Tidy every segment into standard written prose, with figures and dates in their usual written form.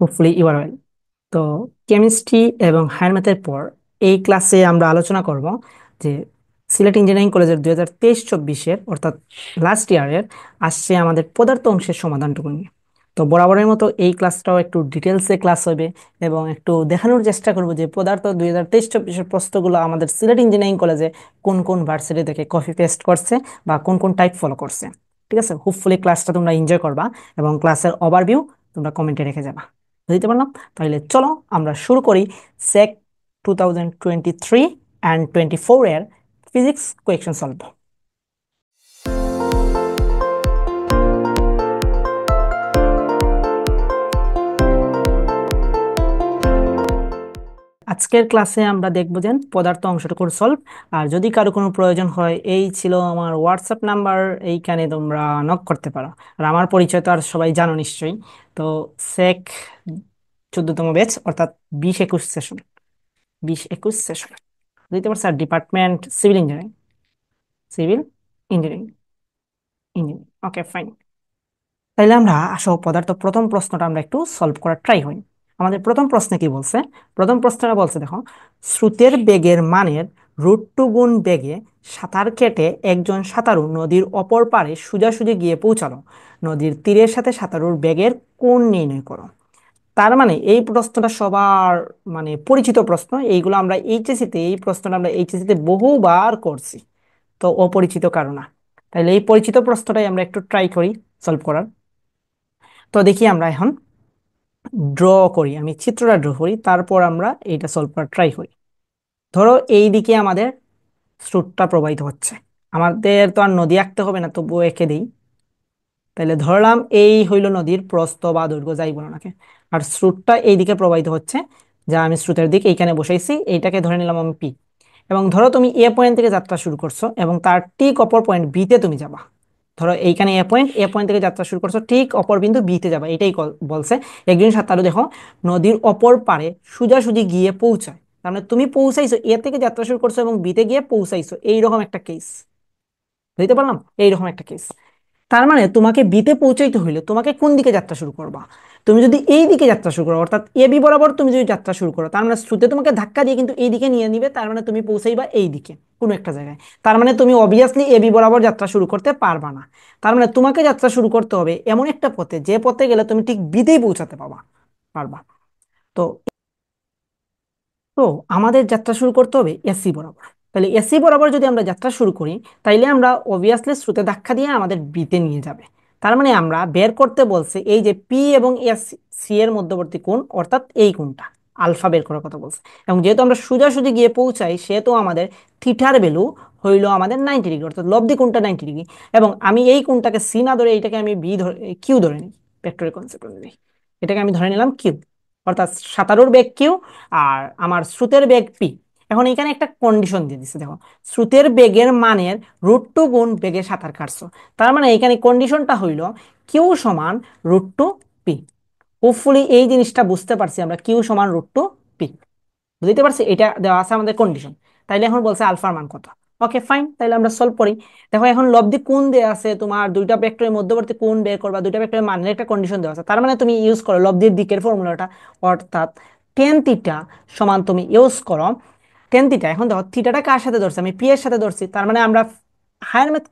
Hopefully you are well. তো chemistry এবং higher ম্যাথের পর এই ক্লাসে আমরা আলোচনা করব যে সিলেট ইঞ্জিনিয়ারিং কলেজের 2023-24 অর্থাৎ লাস্ট ইয়ারের আসছে আমাদের পদার্থ অংশের সমাধানটুকু নিয়ে। তো বরাবরের মতো এই ক্লাসটাও একটু ডিটেলসে ক্লাস হবে এবং একটু দেখানোর চেষ্টা করব যে পদার্থ 2023-24 প্রশ্নগুলো আমাদের সিলেট ইঞ্জিনিয়ারিং কলেজে কোন কোন ভার্সিটি থেকে কপি পেস্ট করছে বা কোন কোন টাইপ ফলো করছে। ঠিক আছে, হোপফুলি ক্লাসটা তোমরা এনজয় করবা এবং ক্লাসের ওভারভিউ তোমরা কমেন্টে রেখে যাবা। বুঝতে পারলাম? তাহলে চলো আমরা শুরু করি সেক 2023 অ্যান্ড 24 এর ফিজিক্স কোয়েকশন সলভ। আজকের ক্লাসে আমরা দেখবো যে পদার্থ অংশটুকুর সলভ। আর যদি কারো কোনো প্রয়োজন হয়, এই ছিল আমার হোয়াটসঅ্যাপ নাম্বার, এইখানে তোমরা নক করতে পারো। আর আমার পরিচয় তো আর সবাই জানো নিশ্চয়ই। তো সেক 14তম ব্যাচ অর্থাৎ 20-21 সেশন, 20-21 সেশন বুঝতে পারছো। আর department civil engineering, civil engineering, engineering. Okay fine. তাইলে আমরা আসো পদার্থ প্রথম প্রশ্নটা আমরা একটু সলভ করার ট্রাই হই। আমাদের প্রথম প্রশ্নে কি বলছে? প্রথম প্রশ্নটা বলছে দেখো, স্রোতের বেগের মানের √2 গুণ বেগে সাঁতার কেটে একজন সাঁতারু নদীর অপর পারে সোজাসুজি গিয়ে পৌঁছালো। নদীর তীরের সাথে সাঁতারুর বেগের কোণ নির্ণয় করো। তার মানে এই প্রশ্নটা সবার পরিচিত প্রশ্ন। এইগুলো আমরা এইচএসসি তে, এই প্রশ্নটা আমরা এইচএসসি তে বহুবার করছি। তো অপরিচিত কারণ না। তাইলে এই পরিচিত প্রশ্নটাই আমরা একটু ট্রাই করি সলভ করার। তো দেখি আমরা এখন ড্র করি, আমি চিত্রটা ড্র করি, তারপর আমরা এইটা সলভ করার ট্রাই করি। ধরো এই দিকে আমাদের স্রোতটা প্রবাহিত হচ্ছে, আমাদের তো আর নদী আঁকতে হবে না, তবুও এঁকে দিই। তাহলে ধরলাম এই হইল নদীর প্রস্থ বা দৈর্ঘ্য, যাই বলো নাকি। আর স্রোতটা এই দিকে প্রবাহিত হচ্ছে, যা আমি স্রোতের দিক এইখানে বসাইছি, এইটাকে ধরে নিলাম আমি পি। এবং ধরো তুমি এ পয়েন্ট থেকে যাত্রা শুরু করছো এবং তার ঠিক অপর পয়েন্ট বি তে তুমি যাবা। ধরো এইখানে এ পয়েন্ট থেকে যাত্রা শুরু করছো, ঠিক অপর বিন্দু বি তে যাবা, এটাই বলছে। একজন সাঁতারু দেখো নদীর অপর পারে সোজাসুজি গিয়ে পৌঁছায়। তার মানে তুমি পৌঁছাইছো, এ থেকে যাত্রা শুরু করছো এবং বি তে গিয়ে পৌঁছাইছো, এইরকম একটা কেস। বুঝতে পারলাম? এইরকম একটা কেস। তার মানে তোমাকে বিতে পৌঁছাইতে হইলে তোমাকে কোন দিকে যাত্রা শুরু করবা? তুমি যদি এই দিকে যাত্রা শুরু করো, অর্থাৎ এ বি বরাবর তুমি যদি যাত্রা শুরু করো, তার মানে স্রোতে তোমাকে ধাক্কা দিয়ে কিন্তু এই দিকে নিয়ে নিবে, তার মানে তুমি পৌঁছাইবা এই দিকে কোনো একটা জায়গায়। তার মানে তুমি অবভিয়াসলি এ বি বরাবর যাত্রা শুরু করতে পারবা না। তার মানে তোমাকে যাত্রা শুরু করতে হবে এমন একটা পথে, যে পথে গেলে তুমি ঠিক বিতেই পৌঁছাতে পারবা। তো তো আমাদের যাত্রা শুরু করতে হবে এসি বরাবর। তাহলে এসি বরাবর যদি আমরা যাত্রা শুরু করি, তাইলে আমরা অবভিয়াসলি স্রোতে ধাক্কা দিয়ে আমাদের বিতে নিয়ে যাবে। তার মানে আমরা বের করতে বলছে এই যে পি এবং এস, সি এর মধ্যবর্তী কোণ, অর্থাৎ এই কোণটা আলফা বের করার কথা বলছে। এবং যেহেতু আমরা সোজাসুজি গিয়ে পৌঁছাই, সেহেতু আমাদের থিটার ভ্যালু হইলো আমাদের 90 ডিগ্রি, অর্থাৎ লব্ধি কোণটা 90 ডিগ্রি। এবং আমি এই কোণটাকে সি না ধরে এইটাকে আমি বি ধরে কিউ ধরে নিই, ভেক্টরের কনসেপ্ট অনুযায়ী এটাকে আমি ধরে নিলাম কিউ, অর্থাৎ সাঁতারুর বেগ কিউ আর আমার স্রোতের বেগ পি। এখন এখানে একটা কন্ডিশন দিয়ে দিচ্ছে দেখো, স্রোতের বেগের মানের √2 গুণ বেগে সাঁতার কাটছো। তার মানে এখানে কন্ডিশনটা হইল কিউ সমান √2 পি। হোপফুলি এই জিনিসটা বুঝতে পারছি আমরা, কিউ সমান √2 পি বুঝতে পারছি, এটা দেওয়া আছে আমাদের কন্ডিশন। তাইলে এখন বলছে আলফার মান কত। ওকে ফাইন, তাইলে আমরা সলভ করি। দেখো এখন লব্ধি কোণ দেওয়া আছে, তোমার দুইটা ভেক্টরের মধ্যবর্তী কোণ বের করবা, দুইটা ভেক্টরের মানের একটা কন্ডিশন দেওয়া আছে। তার মানে তুমি ইউজ করো লব্ধির দিকের ফর্মুলাটা, অর্থাৎ টেন থিটা সমান তুমি ইউজ করো টেন থিটা। এখন দেখো থিটাটা কার সাথে ধরছি? আমি পি এর সাথে ধরছি। তার মানে আমরা হায়ার ম্যাথ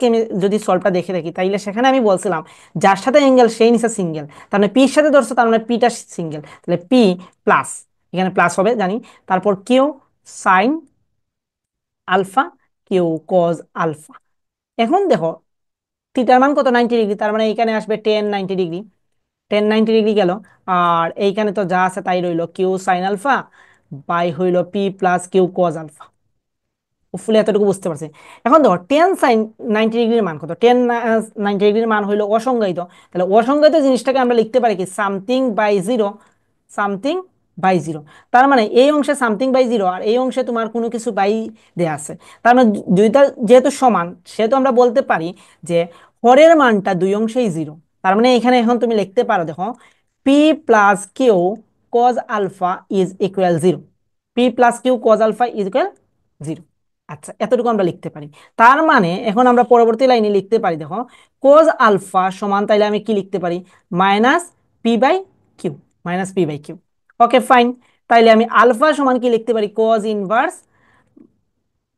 যদি সলভটা দেখে রাখি, তাইলে সেখানে আমি বলছিলাম যার সাথে অ্যাঙ্গেল সেই নিচে সিঙ্গেল। তার মানে পির সাথে ধরছো, তার মানে পিটা সিঙ্গেল, তাহলে পি প্লাস, এখানে প্লাস হবে জানি, তারপর Q sine alpha, Q cos alpha. এখন দেখো থিটার মান কত? 90 ডিগ্রি, তার মানে এখানে আসবে 10 90 ডিগ্রি, 10 90 ডিগ্রি গেল। আর এইখানে তো যা আছে তাই রইলো, কিউ সাইন আলফা বাই হইলো P plus Q cos alpha. ফুলে এতটুকু বুঝতে পারছি। এখন দেখো 10 sin 90 ডিগ্রির মান কত? 10 90 ডিগ্রির মান হইলো অসংজ্ঞায়িত। তাহলে অসংজ্ঞায়িত জিনিসটাকে আমরা লিখতে পারি কি something by zero, something by zero. তার মানে এই অংশে সামথিং বাই জিরো আর এই অংশে তোমার কোনো কিছু বাই দেয়া আছে। তার মানে দুইটা যেহেতু সমান, সেহেতু আমরা বলতে পারি যে হরের মানটা দুই অংশেই জিরো। তার মানে এখানে এখন তুমি লিখতে পারো দেখো, P plus Q cos alpha is equal zero, P plus Q cos alpha is equal zero. আচ্ছা, এতটুকু আমরা লিখতে পারি। তার মানে এখন আমরা পরবর্তী লাইনে লিখতে পারি দেখো, কোজ আলফা সমান, তাইলে আমি কি লিখতে পারি? Minus P by Q. Minus P by Q. Okay fine. তাইলে আমি আলফা সমান কি লিখতে পারি, cos inverse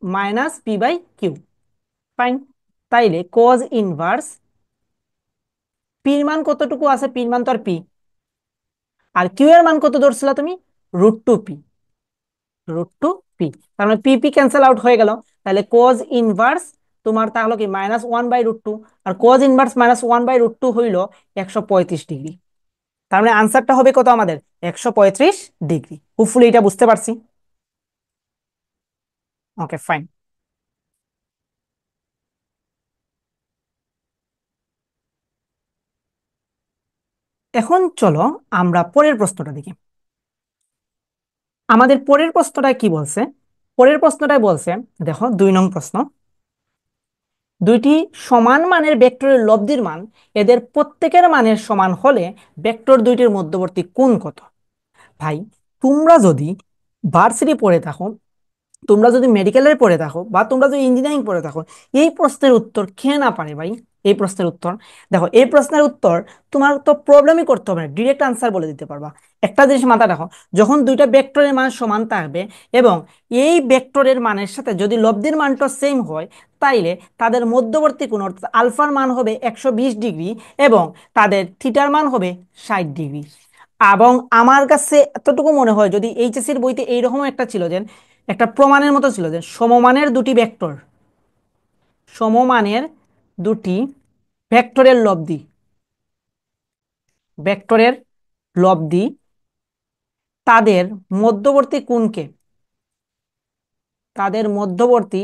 minus P by Q. Fine. তাইলে কজ ইনভার্স পির মান কতটুকু আছে, পির মান তো আর পি, আর কিউ এর মান কত ধরছিল তুমি, √2 পি। √2 পি, তার মানে পি পি ক্যান্সেল আউট হয়ে গেল। তাহলে কোজ ইনভার্স তোমার তাহলে কি -1/√2, আর কোজ ইনভার্স -1/√2 হইল 135 ডিগ্রি। তার মানে আনসারটা হবে কত আমাদের, 135 ডিগ্রি। হোপফুলি এটা বুঝতে পারছি। ওকে ফাইন। এখন চলো আমরা পরের প্রশ্নটা দেখি। আমাদের পরের প্রশ্নটা কি বলছে, পরের প্রশ্নটাই বলছে, দেখো 2 নং প্রশ্ন, দুইটি সমান মানের ভেক্টরের লব্ধির মান এদের প্রত্যেকের মানের সমান হলে ভেক্টর দুইটির মধ্যবর্তী কোণ কত। ভাই, তোমরা যদি ভার্সিটি পড়ে থাকো, তোমরা যদি মেডিকেলের পড়ে থাকো, বা তোমরা যদি ইঞ্জিনিয়ারিং পড়ে থাকো, এই প্রশ্নের উত্তর কে না পারে ভাই। এই প্রশ্নের উত্তর, দেখো এই প্রশ্নের উত্তর তোমার তো প্রবলেমই করতে হবে না, ডিরেক্ট আনসার বলে দিতে পারবা। একটা জিনিস মাথা রাখো, যখন দুইটা ভেক্টরের মান সমান থাকবে এবং এই ভেক্টরের মানের সাথে যদি লব্ধির মানটা সেম হয়, তাইলে তাদের মধ্যবর্তী কোণ অর্থাৎ আলফার মান হবে 120 ডিগ্রি এবং তাদের থিটার মান হবে 60 ডিগ্রি। এবং আমার কাছে এতটুকু মনে হয়, যদি এইচএসসির বইতে এইরকম একটা ছিল যে একটা প্রমাণের মতো ছিল যে সমমানের দুটি ভেক্টর, সমমানের দুটি ভেক্টরের লব্ধি, ভেক্টরের লব্ধি তাদের মধ্যবর্তী কোণকে, তাদের মধ্যবর্তী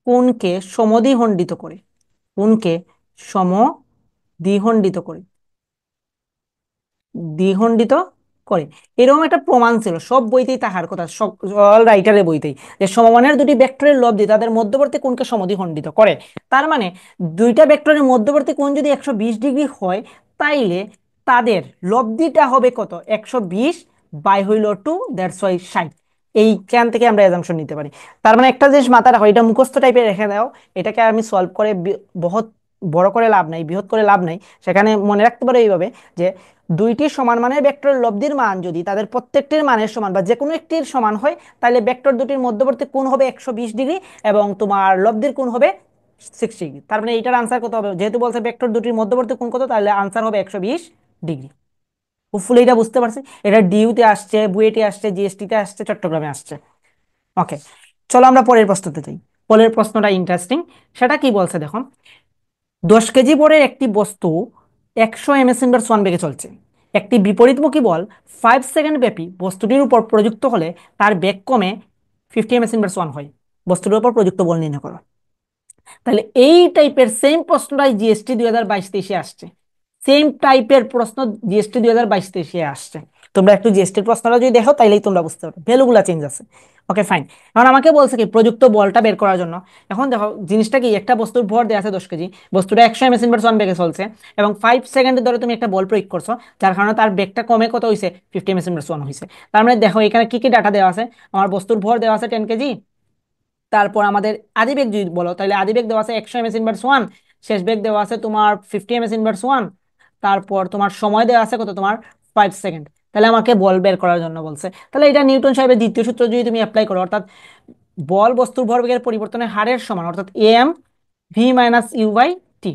কোণকে সমদ্বিখণ্ডিত করে, কোণকে সমদ্বিখণ্ডিত করে, দ্বিখণ্ডিত করে, এরকম একটা প্রমাণ ছিল সব বইতেই তাহার কথা, অল রাইটারের বইতেই, যে সমমানের দুটি ভেক্টরের লব্ধি তাদের মধ্যবর্তী কোণকে সমদ্বিখণ্ডিত করে। তার মানে দুইটা ভেক্টরের মধ্যবর্তী কোণ যদি 120 ডিগ্রি হয়, তাইলে তাদের লব্ধিটা হবে কত, 120/2, দ্যাটস ওয়াই 60। এইখান থেকে আমরা অ্যাজাম্পশন নিতে পারি। তার মানে একটা জিনিস মাথা রাখো, এটা মুখস্থ টাইপের রেখে দাও, এটাকে আমি সলভ করে বহুত বড় করে লাভ নাই, বৃহৎ করে লাভ নাই। সেখানে মনে রাখতে পারো এইভাবে, যে দুইটি সমান মানের ভেক্টরের লব্ধির মান যদি তাদের প্রত্যেকটির মানের সমান বা যে কোনো একটির সমান হয়, তাহলে ভেক্টর দুটির মধ্যবর্তী কোণ হবে 120 ডিগ্রি এবং তোমার লব্ধির কোণ হবে 60 ডিগ্রি। তার মানে এটার আনসার কত হবে, যেহেতু বলছে ভেক্টর দুটির মধ্যবর্তী কোণ কত, তাহলে আনসার হবে 120 ডিগ্রি। হোপফুলি এটা বুঝতে পারছি। এটা ডিইউতে আসছে, বুয়েটে আসছে, জিএসটিতে আসছে, চট্টগ্রামে আসছে। ওকে, চলো আমরা পরের প্রশ্নতে যাই। পরের প্রশ্নটা ইন্টারেস্টিং। সেটা কি বলছে দেখো, 10 কেজি ভরের একটি বস্তু 100 ms/1 বেগে চলছে। একটি বিপরীতমুখী বল 5 সেকেন্ড ব্যাপী বস্তুটির উপর প্রযুক্ত হলে তার বেগ কমে 50 ms/1 হয়। বস্তুটির উপর প্রযুক্ত বল নির্ণয় করো। তাহলে এই টাইপের সেম প্রশ্নটাই জিএসটি 2022-23 আসছে। সেম টাইপের প্রশ্ন জিএসটি 2022-23 আসছে। তোমরা একটু জিএসটির প্রশ্নটা যদি দেখো, তাইলেই তোমরা বুঝতে পারবে ভ্যালুগুলা চেঞ্জ আছে। ওকে ফাইন। এখন আমাকে বলছে কি প্রযুক্ত বলটা বের করার জন্য। এখন দেখো জিনিসটা কি, একটা বস্তুর ভর দেওয়া আছে 10 কেজি, বস্তুটা 100 ms/1 বেগে চলছে এবং 5 সেকেন্ড ধরে তুমি একটা বল প্রয়োগ করছো, যার কারণে তার বেগটা কমে কত হয়েছে, 50 ms/1 হয়েছে। তার মানে দেখো এখানে কি কি ডাটা দেওয়া আছে, আমার বস্তুর ভর দেওয়া আছে 10 কেজি, তারপর আমাদের আদিবেগ যদি বলো, তাহলে আদিবেগ দেওয়া আছে 100 ms/1, শেষ বেগ দেওয়া আছে তোমার 50 ms/1, তারপর তোমার সময় দেওয়া আছে কত, তোমার 5 সেকেন্ড। তাহলে আমাকে বল বের করার জন্য বলছে। তাহলে এটা নিউটন সাহেবের দ্বিতীয় সূত্র যদি তুমি অ্যাপ্লাই করো, অর্থাৎ বল বস্তুর ভরবেগের পরিবর্তনের হারের সমান, অর্থাৎ M V minus U by T.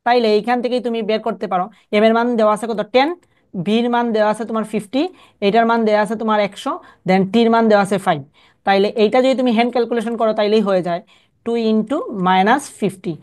তাইলে এইখান থেকেই তুমি বের করতে পারো, এম এর মান দেওয়া আছে কত 10, ভির মান দেওয়া আছে তোমার 50, এটার মান দেওয়া আছে তোমার 100, দেন টির মান দেওয়া আছে 5। তাইলে এইটা যদি তুমি হ্যান্ড ক্যালকুলেশন করো, তাইলেই হয়ে যায় 2 × -50,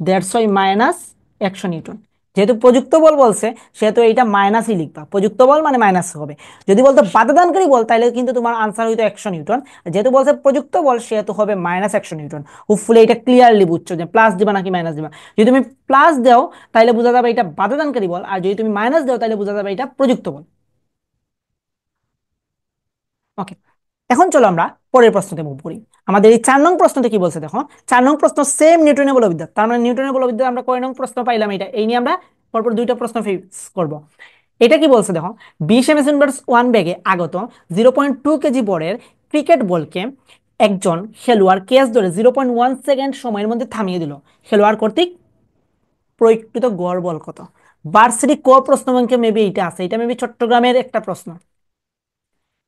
দ্যাটস ওয়াই -100 নিউটন। যেহেতু প্রযুক্ত বল বলছে, সেহেতু এইটা মাইনাসই লিখবা, প্রযুক্ত বল মানে মাইনাস হবে। যদি বলতো বাধাদানকারী বল, তাহলে কিন্তু তোমার আনসার হইতো 100 নিউটন। যেহেতু বলছে প্রযুক্ত বল, সেহেতু হবে -100 নিউটন। হোপফুলি এটা ক্লিয়ারলি বুঝছো যে প্লাস দিবা নাকি মাইনাস দিবা। যদি তুমি প্লাস দাও, তাহলে বোঝা যাবে এটা বাধাদানকারী বল, আর যদি তুমি মাইনাস দাও, তাহলে বোঝা যাবে এটা প্রযুক্ত বল। ওকে, এখন চলো আমরা পরের প্রশ্নতে মুভ করি। আমাদের এই 4 নং প্রশ্নতে কি বলছে দেখো, 4 নং প্রশ্ন সেম নিউটনের বলবিদ্যা। তার মানে নিউটনের বলবিদ্যা আমরা কয় নং প্রশ্ন পাইলাম, এটা এই নিয়ে আমরা পরপর দুইটা প্রশ্ন ফিক্স করব। এটা কি বলছে দেখো, 20 ms/1 বেগে আগত 0.2 কেজি বরের ক্রিকেট বলকে একজন খেলোয়াড় ক্যাচ ধরে 0.1 সেকেন্ড সময়ের মধ্যে থামিয়ে দিল, খেলোয়াড় কর্তৃক প্রয়োগকৃত গড় বল কত। ভার্সিটি ক প্রশ্ন ব্যাংকে মেবি এটা আছে, এটা মেবি চট্টগ্রামের একটা প্রশ্ন,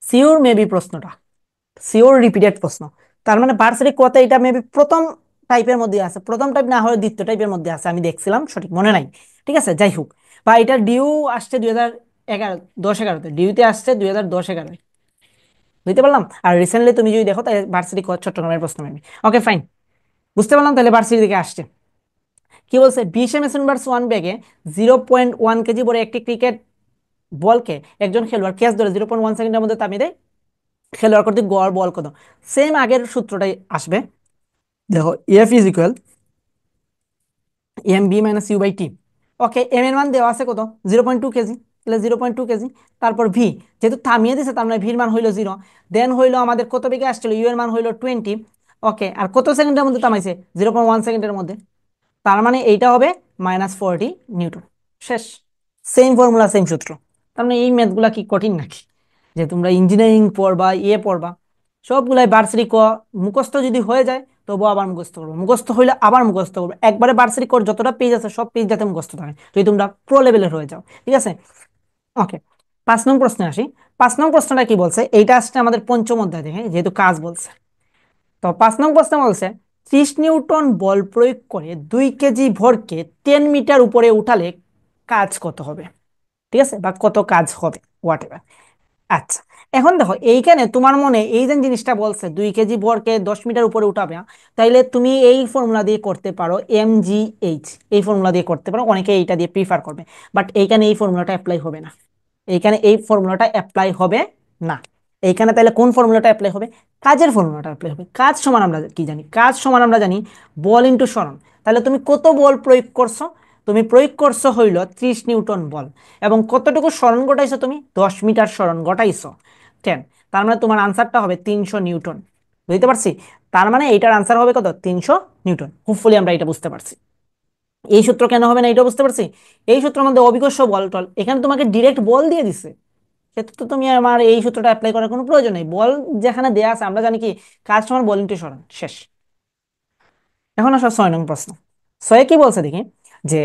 সিওর মেবি প্রশ্নটা, সিওর রিপিটেড প্রশ্ন। তার মানে ভার্সিটি কতে এটা মেবি প্রথম টাইপের মধ্যে আছে, প্রথম টাইপ না হলে দ্বিতীয় টাইপের মধ্যে আছে, আমি দেখছিলাম, সঠিক মনে নাই। ঠিক আছে, যাই হোক। বা এটা ডিউ আসছে 2011, 10-11-তে, ডিউতে আসছে 2010-11, বুঝতে পারলাম। আর রিসেন্টলি তুমি যদি দেখো তাহলে ভার্সিটি চট্টগ্রামের প্রশ্ন মেবি। ওকে ফাইন, বুঝতে পারলাম, তাহলে ভার্সিটি থেকে আসছে। কি বলছে, 20 এম/1 ব্যাগে 0.1 কেজি বড় একটি ক্রিকেট বলকে একজন খেলোয়াড় ক্যাচ ধরে 0.1 সেকেন্ডের মধ্যে থামিয়ে দেয়, খেলোয়াড় কর্তৃক গড় বল কত? সেম আগের সূত্রটাই আসবে। দেখো, F is equal M B minus U by T. Okay, M এর মান দেওয়া আছে কত? 0.2 কেজি, তাহলে 0.2 কেজি। তারপর ভি, যেহেতু থামিয়ে দিছে তার মানে ভির মান হইলো 0। দেন হইলো আমাদের কত বেগে আসছিল, ইউ এর মান হইলো 20। ওকে, আর কত সেকেন্ডের মধ্যে থামাইছে? 0.1 সেকেন্ডের মধ্যে। তার মানে এইটা হবে -40 নিউটন। শেষ। সেম ফর্মুলা, সেম সূত্র। তার মানে এই ম্যাথগুলা কি কঠিন নাকি? যে তোমরা ইঞ্জিনিয়ারিং পড়বা, পড়বা, সবগুলাই ভার্সিটি ক মুখস্থ যদি হয়ে যায় তবু আবার মুখস্থ করবো, মুখস্থ হইলে আবার মুখস্থ করবো, একবারে ভার্সিটি কোর যতটা পেজ আছে সব পেজ যাতে মুখস্থ থাকে, যদি তোমরা প্রো লেভেলের হয়ে যাও। ঠিক আছে, ওকে। 5 নং প্রশ্নে আসি। 5 নং প্রশ্নটা কি বলছে, এইটা আসছে আমাদের পঞ্চম অধ্যায় থেকে, যেহেতু কাজ বলছে। তো 5 নং প্রশ্ন বলছে 30 নিউটন বল প্রয়োগ করে 2 কেজি ভরকে 10 মিটার উপরে উঠালে কাজ কত হবে? ঠিক আছে, বা কত কাজ হবে, হোয়াট এভার। আচ্ছা, এখন দেখো এইখানে তোমার মনে এই যে জিনিসটা বলছে 2 কেজি ভরকে 10 মিটার উপরে উঠাবে, তাইলে তুমি এই ফর্মুলা দিয়ে করতে পারো, MGH, এই ফর্মুলা দিয়ে করতে পারো, অনেকে এইটা দিয়ে প্রিফার করবে। বাট এইখানে এই ফর্মুলাটা অ্যাপ্লাই হবে না, এইখানে এই ফর্মুলাটা অ্যাপ্লাই হবে না। এইখানে তাহলে কোন ফর্মুলাটা অ্যাপ্লাই হবে? কাজের ফর্মুলাটা অ্যাপ্লাই হবে। কাজ সমান আমরা কি জানি? কাজ সমান আমরা জানি বল ইন্টু সরণ। তাহলে তুমি কত বল প্রয়োগ করছো? তুমি প্রয়োগ করছো হইল 30 নিউটন বল, এবং কতটুকু সরণ ঘটাইছো? তুমি 10 মিটার সরণ ঘটাইছো, 10। তার মানে তোমার আনসারটা হবে 300 নিউটন। বুঝতে পারছি? তার মানে এইটার আনসার হবে কত? 300 নিউটন। হোপফুলি আমরা এটা বুঝতে পারছি। এই সূত্র কেন হবে না এটা বুঝতে পারছি। এই সূত্রের মধ্যে অবিকর্ষ বল টল, এখানে তোমাকে ডিরেক্ট বল দিয়ে দিছে, সেটা তো তুমি আমার এই সূত্রটা অ্যাপ্লাই করার কোনো প্রয়োজন নেই। বল যেখানে দেয়া আছে আমরা জানি কি, কাজ সমান বল ইন্টু সরণ, শেষ। এখন আসো 6 নং প্রশ্ন। 6-এ কি বলছে দেখি, যে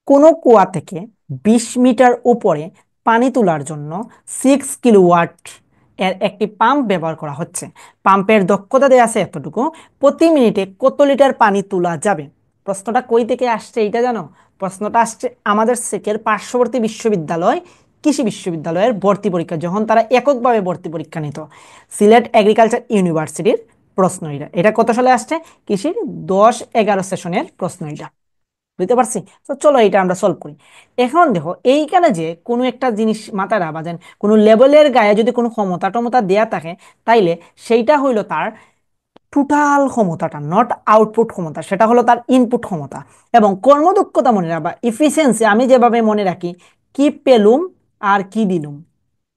কোনো কুয়া থেকে 20 মিটার উপরে পানি তোলার জন্য 6 কিলোওয়াট এর একটি পাম্প ব্যবহার করা হচ্ছে। পাম্পের দক্ষতা দেয়া আছে এতটুকু, প্রতি মিনিটে কত লিটার পানি তোলা যাবে? প্রশ্নটা কই থেকে আসছে এটা জানো? প্রশ্নটা আসছে আমাদের সেকের পার্শ্ববর্তী বিশ্ববিদ্যালয়, কৃষি বিশ্ববিদ্যালয়ের ভর্তি পরীক্ষা, যখন তারা এককভাবে ভর্তি পরীক্ষা নিত, সিলেট এগ্রিকালচার ইউনিভার্সিটির প্রশ্ন এটা। এটা কত সালে আসছে? কৃষির 10-11 সেশনের প্রশ্ন এটা। বুঝতে পারছি? তো চলো এটা আমরা সলভ করি। এখন দেখো এইখানে যে কোনো একটা জিনিস মাথায় রাখবা, যেন কোনো লেভেলের গায়ে যদি কোনো ক্ষমতা টমতা দেয়া থাকে, তাইলে সেইটা হইলো তার টোটাল ক্ষমতাটা, নট আউটপুট ক্ষমতা, সেটা হলো তার ইনপুট ক্ষমতা। এবং কর্মদক্ষতা মনে রাখবা, ইফিসিয়েন্সি আমি যেভাবে মনে রাখি, কি পেলুম আর কি দিলুম,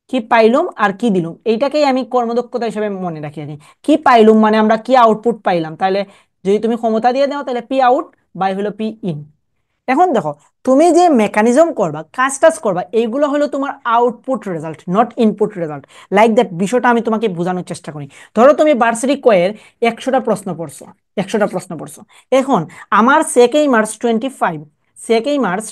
কি পাইলুম আর কি দিলুম, এইটাকেই আমি কর্মদক্ষতা হিসেবে মনে রাখি আর কি। কি পাইলুম মানে আমরা কি আউটপুট পাইলাম, তাহলে যদি তুমি ক্ষমতা দিয়ে দাও তাহলে পি আউট বাই হলো পি ইন। এখন দেখো, তুমি যে মেকানিজম করবা, কাজ টাজ করবা, এইগুলো হলো তোমার output result, not input result. Like that, বিষয়টা আমি তোমাকে বোঝানোর চেষ্টা করি। ধরো তুমি ভার্সিটি কয়ের 100টা প্রশ্ন পড়ছো, 100টা প্রশ্ন পড়ছো। এখন আমার সেকেই মার্চ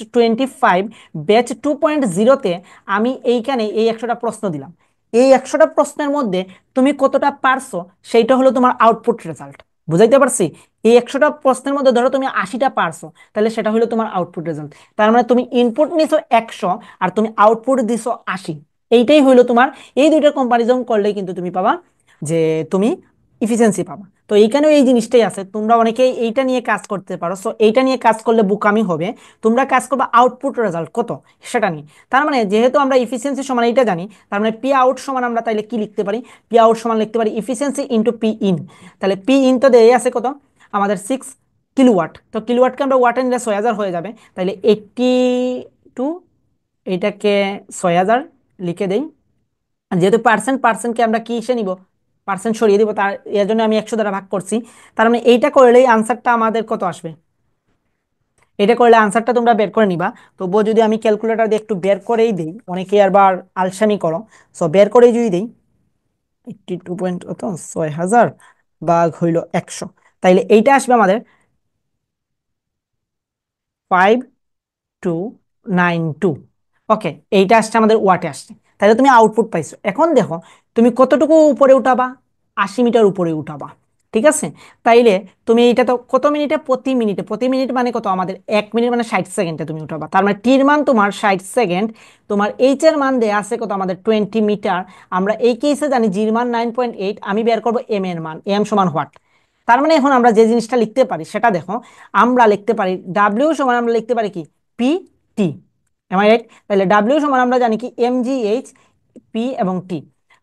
25 ব্যাচ 2.0-তে আমি এইখানে এই 100টা প্রশ্ন দিলাম। এই 100টা প্রশ্নের মধ্যে তুমি কতটা পারছো, সেইটা হলো তোমার আউটপুট রেজাল্ট। বুঝাইতে পারছি? এই 100টা প্রশ্নের মধ্যে ধরো তুমি 80টা পারছো, তাহলে সেটা হলো তোমার আউটপুট রেজাল্ট। তার মানে তুমি ইনপুট নিছো 100 আর তুমি আউটপুট দিছো 80। এইটাই হইলো তোমার, এই দুইটার কম্পারিজন করলে কিন্তু তুমি পাবা যে তুমি ইফিসিয়েন্সি পাবা। তো এইখানেও এই জিনিসটাই আছে, তোমরা অনেকেই এইটা নিয়ে কাজ করতে পারো, সো এইটা নিয়ে কাজ করলে বোকামি হবে। তোমরা কাজ করবে আউটপুট রেজাল্ট কত সেটা নিয়ে। তার মানে যেহেতু আমরা ইফিসিয়েন্সি সমান এইটা জানি, তার মানে পি আউট সমান আমরা তাইলে কি লিখতে পারি? পি আউট সমান লিখতে পারি ইফিসিয়েন্সি ইন্টু পি ইন। তাহলে পি ইন তো দেয় আছে কত আমাদের 6 কিলোওয়াট, তো কিলোওয়াটকে আমরা ওয়াটে নিলে 6000 হয়ে যাবে, তাহলে 82, এটাকে 6000 লিখে দেই। আর যেহেতু পার্সেন্ট, পার্সেন্টকে আমরা কি এসে নিব, পার্সেন্ট সরিয়ে দিব, তার এর জন্য আমি 100 দ্বারা ভাগ করছি। তার মানে এইটা করলেই আনসারটা আমাদের কত আসবে? এটা করলে আনসারটা তোমরা বের করে নিবা। তবুও যদি আমি ক্যালকুলেটর দিয়ে একটু বের করেই দিই, অনেকে আবার আলসামি করো, সো বের করেই যদি দিই, 82 পয়েন্ট কত, 6000 ভাগ হইল 100, তাইলে এইটা আসবে আমাদের 52 92। ওকে, এইটা আসছে আমাদের ওয়াটে আসছে। তাহলে তুমি আউটপুট পাইছো। এখন দেখো তুমি কতটুকু উপরে উঠাবা, 80 মিটার উপরে উঠাবা। ঠিক আছে, তাইলে তুমি এইটা তো কত মিনিটে, প্রতি মিনিটে, প্রতি মিনিট মানে কত আমাদের 1 মিনিট মানে 60 সেকেন্ডে তুমি উঠাবা। তার মানে টির মান তোমার 60 সেকেন্ড, তোমার এইচ এর মান দেয়া আছে কত আমাদের 20 মিটার। আমরা এই কেসে জানি জির মান 9.8, আমি বের করবো এম এর মান, এম সমান হোয়াট। তার মানে এখন আমরা যে জিনিসটা লিখতে পারি সেটা দেখো, আমরা লিখতে পারি ডাব্লিউ সমান আমরা লিখতে পারি কি P T. M I right? তাহলে ডাব্লিউ সমান আমরা জানি কি এম জি এইচ, পি এবং টি।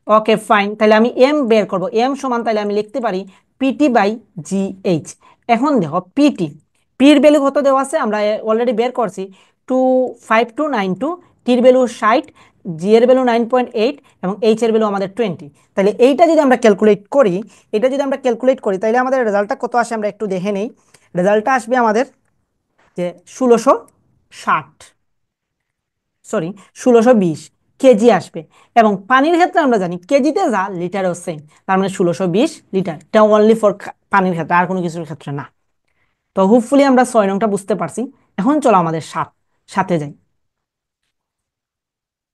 ওকে ফাইন, তাহলে আমি এম বের করব, এম সমান তাহলে আমি লিখতে পারি পিটি বাই জি এইচ। এখন দেখো পিটি, পির ভ্যালু কত দেওয়া আছে আমরা অলরেডি বের করছি, 25292। টির ভ্যালু 60, জি এর ভ্যালু 9.8 এবং এইচ এর ভ্যালু আমাদের 20। তাহলে এইটা যদি আমরা ক্যালকুলেট করি, এটা যদি আমরা ক্যালকুলেট করি তাহলে আমাদের রেজাল্টটা কত আসে আমরা একটু দেখে নেই। রেজাল্টটা আসবে আমাদের যে 1660, সরি 1620 কেজি আসবে। এবং পানির ক্ষেত্রে আমরা জানি কেজিতে যা লিটারেও সেম, তার মানে 1620 লিটার। এটা অনলি ফর পানির ক্ষেত্রে, আর কোনো কিছুর ক্ষেত্রে না। তো হোপফুলি আমরা 6 নংটা বুঝতে পারছি। এখন চলো আমাদের সাথে যাই।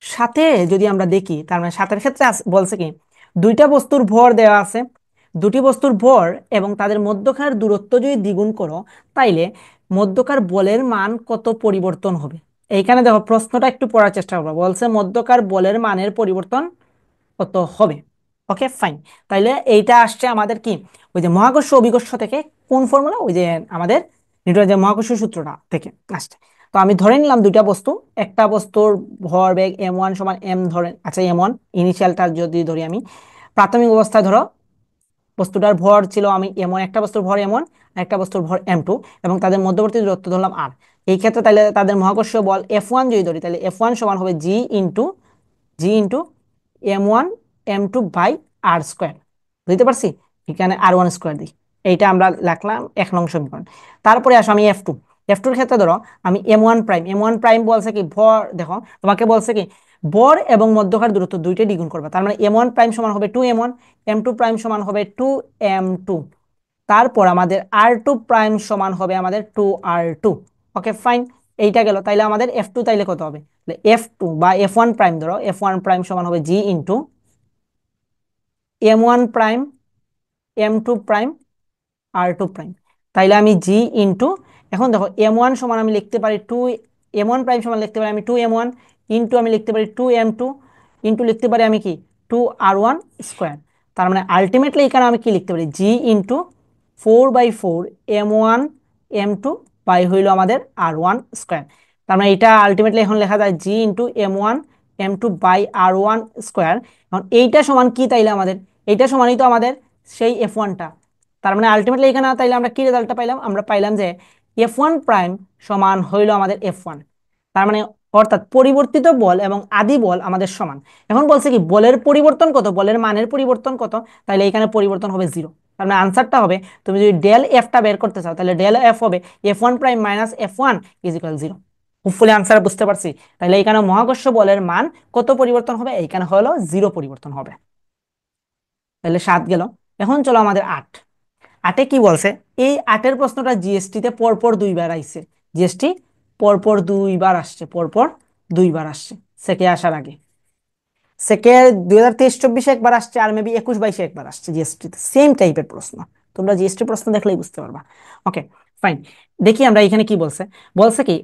সাথে যদি আমরা দেখি, তার মানে সাথের ক্ষেত্রে বলছে কি দুইটা বস্তুর ভর দেওয়া আছে, দুটি বস্তুর ভর এবং তাদের মধ্যকার দূরত্ব যদি দ্বিগুণ করো, তাইলে মধ্যকার বলের মান কত পরিবর্তন হবে। এইখানে দেখো প্রশ্নটা একটু পড়ার চেষ্টা করবো, বলছে মধ্যকার বলের মানের পরিবর্তন কত হবে। ওকে ফাইন, তাইলে এইটা আসছে আমাদের কি ওই যে মহাকর্ষ অভিকর্ষ থেকে, কোন ফর্মুলা, ওই যে আমাদের নিউটনের যে মহাকর্ষ সূত্রটা থেকে আসছে। তো আমি ধরে নিলাম দুইটা বস্তু, একটা বস্তুর ভরবেগ m1 সমান m, ধরে আচ্ছা m1 ইনিশিয়ালটা যদি ধরি আমি, প্রাথমিক অবস্থায় ধরো বস্তুটার ভর ছিল আমি m1, একটা বস্তুর ভর m1, একটা বস্তুর ভর m2, এবং তাদের মধ্যবর্তী দূরত্ব ধরলাম r। এই ক্ষেত্রে তাহলে তাদের মহাকর্ষীয় বল F1 যদি ধরি, তাহলে F1 সমান হবে G into m1 m2 by R square. বুঝতে পারছি? এখানে আর1 স্কোয়ার দিই। এইটা আমরা লিখলাম 1 নং সমীকরণ। তারপরে আসো আমি এফ টুর ক্ষেত্রে ধরো আমি এম ওয়ান প্রাইম বলছে কি ভর, দেখো তোমাকে বলছে কি ভর এবং মধ্যকার দূরত্ব দুইটাই দ্বিগুণ করবা। তার মানে m1 প্রাইম সমান হবে 2m1, m2 প্রাইম সমান হবে 2m2। তারপর আমাদের আর2 প্রাইম সমান হবে আমাদের 2r2। ওকে ফাইন, এইটা গেল। তাইলে আমাদের F2 তাইলে কত হবে, F2 বা F1 প্রাইম ধরো, F1 প্রাইম সমান হবে G into m1 prime, m2 prime, আর2 প্রাইম। তাইলে আমি জি ইন্টু, এখন দেখো m1 সমান আমি লিখতে পারি m1 প্রাইম সমান লিখতে পারি আমি 2m1, ইন্টু আমি লিখতে পারি 2m2, ইন্টু লিখতে পারি আমি কি 2r1 স্কোয়ার। তার মানে আলটিমেটলি এখানে আমি কি লিখতে পারি জি ইন্টু 4/4 m1 m2 বাই হইল আমাদের r1 স্কোয়ার। তার মানে এটা আলটিমেটলি এখন লেখা যায় জি into m1 m2 by r1 square. এখন এইটা সমান কি তাইলে আমাদের, এইটা সমানই তো আমাদের সেই F1টা। তার মানে আলটিমেটলি এখানে তাইলে আমরা কি রেজাল্টটা পাইলাম, আমরা পাইলাম যে F1 প্রাইম সমান হইল আমাদের F1। তার মানে অর্থাৎ পরিবর্তিত বল এবং আদি বল আমাদের সমান। এখন বলছে কি বলের পরিবর্তন কত, বলের মানের পরিবর্তন কত, তাহলে এখানে পরিবর্তন হবে 0। তার মানে আনসারটা হবে, তুমি যদি ডেল এফটা বের করতে চাও তাহলে ডেল এফ হবে F1 prime minus F1 is equal 0। Hopefully answer বুঝতে পারছি। তাহলে এখানে মহাকর্ষ বলের মান কত পরিবর্তন হবে, এইখানে হলো 0 পরিবর্তন হবে। তাহলে 7 গেল। এখন চলো আমাদের 8। আটে কি বলছে, এই আটের প্রশ্নটা জিএসটি তে পরপর দুইবার আইছে, জিএসটি পরপর দুইবার আসছে, পরপর দুইবার আসছে সেকে আসার আগে। সেকে 2023-24 একবার আসছে, আর মেবি 21-22 একবার আসছে জিএসটি তে, সেম টাইপের প্রশ্ন। তোমরা জিএসটি প্রশ্ন দেখলেই বুঝতে পারবা। ওকে ফাইন, দেখি আমরা এখানে কি বলছে। বলছে কি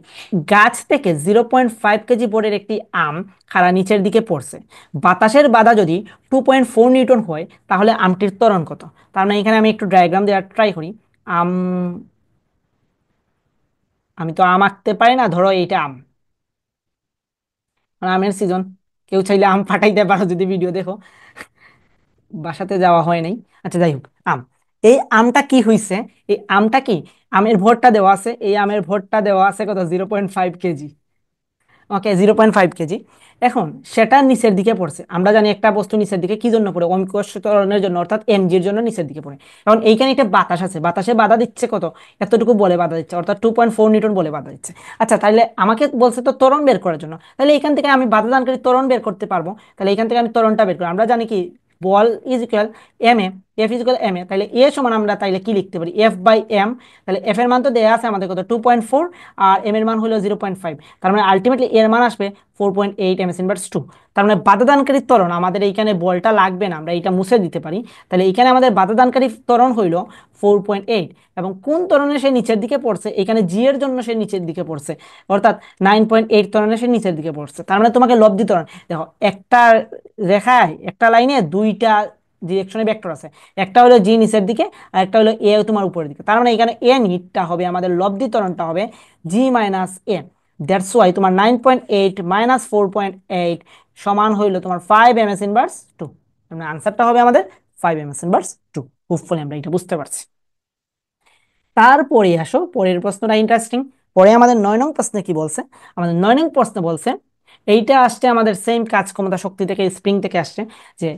গাছ থেকে 0.5 কেজি বড়ের একটি আম খাড়া নিচের দিকে পড়ছে, বাতাসের বাধা যদি 2.4 নিউটন হয়, তাহলে আমটির ত্বরণ কত। তার মানে এখানে আমি একটু ডায়াগ্রাম দেওয়ার ট্রাই করি। আম, আমি তো আম আঁকতে পারি না, ধরো এইটা আম, মানে আমের সিজন, কেউ চাইলে আম ফাটাইতে পারো যদি ভিডিও দেখো, বাসাতে যাওয়া হয় নাই। আচ্ছা যাই হোক, আম, এই আমটা কি হইছে, এই আমটা কি, আমের ভরটা দেওয়া আছে, এই আমের ভরটা দেওয়া আছে কত 0.5 কেজি। ওকে 0.5 কেজি। এখন সেটা নিচের দিকে পড়ছে, আমরা জানি একটা বস্তু নিচের দিকে কি জন্য পড়ে, অমিকর্ষ ত্বরণের জন্য, অর্থাৎ এমজির জন্য নিচের দিকে পড়ে। এখন এইখানে একটা বাতাস আছে, বাতাসে বাধা দিচ্ছে কত, এতটুকু বলে বাধা দিচ্ছে, অর্থাৎ 2.4 নিউটন বলে বাধা দিচ্ছে। আচ্ছা তাহলে আমাকে বলছে তো ত্বরণ বের করার জন্য, তাহলে এখান থেকে আমি বাধা দানকারী ত্বরণ বের করতে পারবো। তাহলে এখান থেকে আমি ত্বরণটা বের করি, আমরা জানি কি বল is equal M A, F is equal M A, তাহলে এ সমান আমরা তাইলে কি লিখতে পারি, এফ বাই এম। তাহলে এফ এর মান তো দেয়া আছে আমাদের কত 2.4, আর এম এর মান হলো 0.5, তার মানে আলটিমেটলি এর মান আসবে 4.8 এম এস ইনভার্স 2। তার মানে বাধাদানকারী ত্বরণ আমাদের এইখানে বলটা লাগবে না, আমরা এটা মুছে দিতে পারি। তাহলে এখানে আমাদের বাধাদানকারী ত্বরণ হইল 4.8, এবং কোন ত্বরণে সে নিচের দিকে পড়ছে, এখানে জি এর জন্য সে নিচের দিকে পড়ছে, অর্থাৎ 9.8 ত্বরণে সে নিচের দিকে পড়ছে। তার মানে তোমাকে লব্ধি ত্বরণ দেখো, একটা রেখায় একটা লাইনে দুইটা ডিরেকশনে ভেক্টর আছে, একটা হলো জি নিচের দিকে আর একটা হলো এ তোমার উপরের দিকে। তার মানে এখানে এ নিটটা হবে আমাদের লব্ধি ত্বরণটা হবে জি মাইনাস এ। দ্যাটস ওয়াই তোমার 9.8 মাইনাস 4.8 সমান হইলো তোমার 5 এম এস ইনভার্স 2। মানে আনসারটা হবে আমাদের 5 এম এস ইনভার্স 2। হোপফুলি আমরা এটা বুঝতে পারছি। তারপরে আসো পরের প্রশ্নটা ইন্টারেস্টিং। পরে আমাদের 9 নং প্রশ্নে কি বলছে, আমাদের 9 নং প্রশ্নে বলছে, এইটা আসছে আমাদের সেম কাজ ক্ষমতা শক্তি থেকে, স্প্রিং থেকে আসছে, যে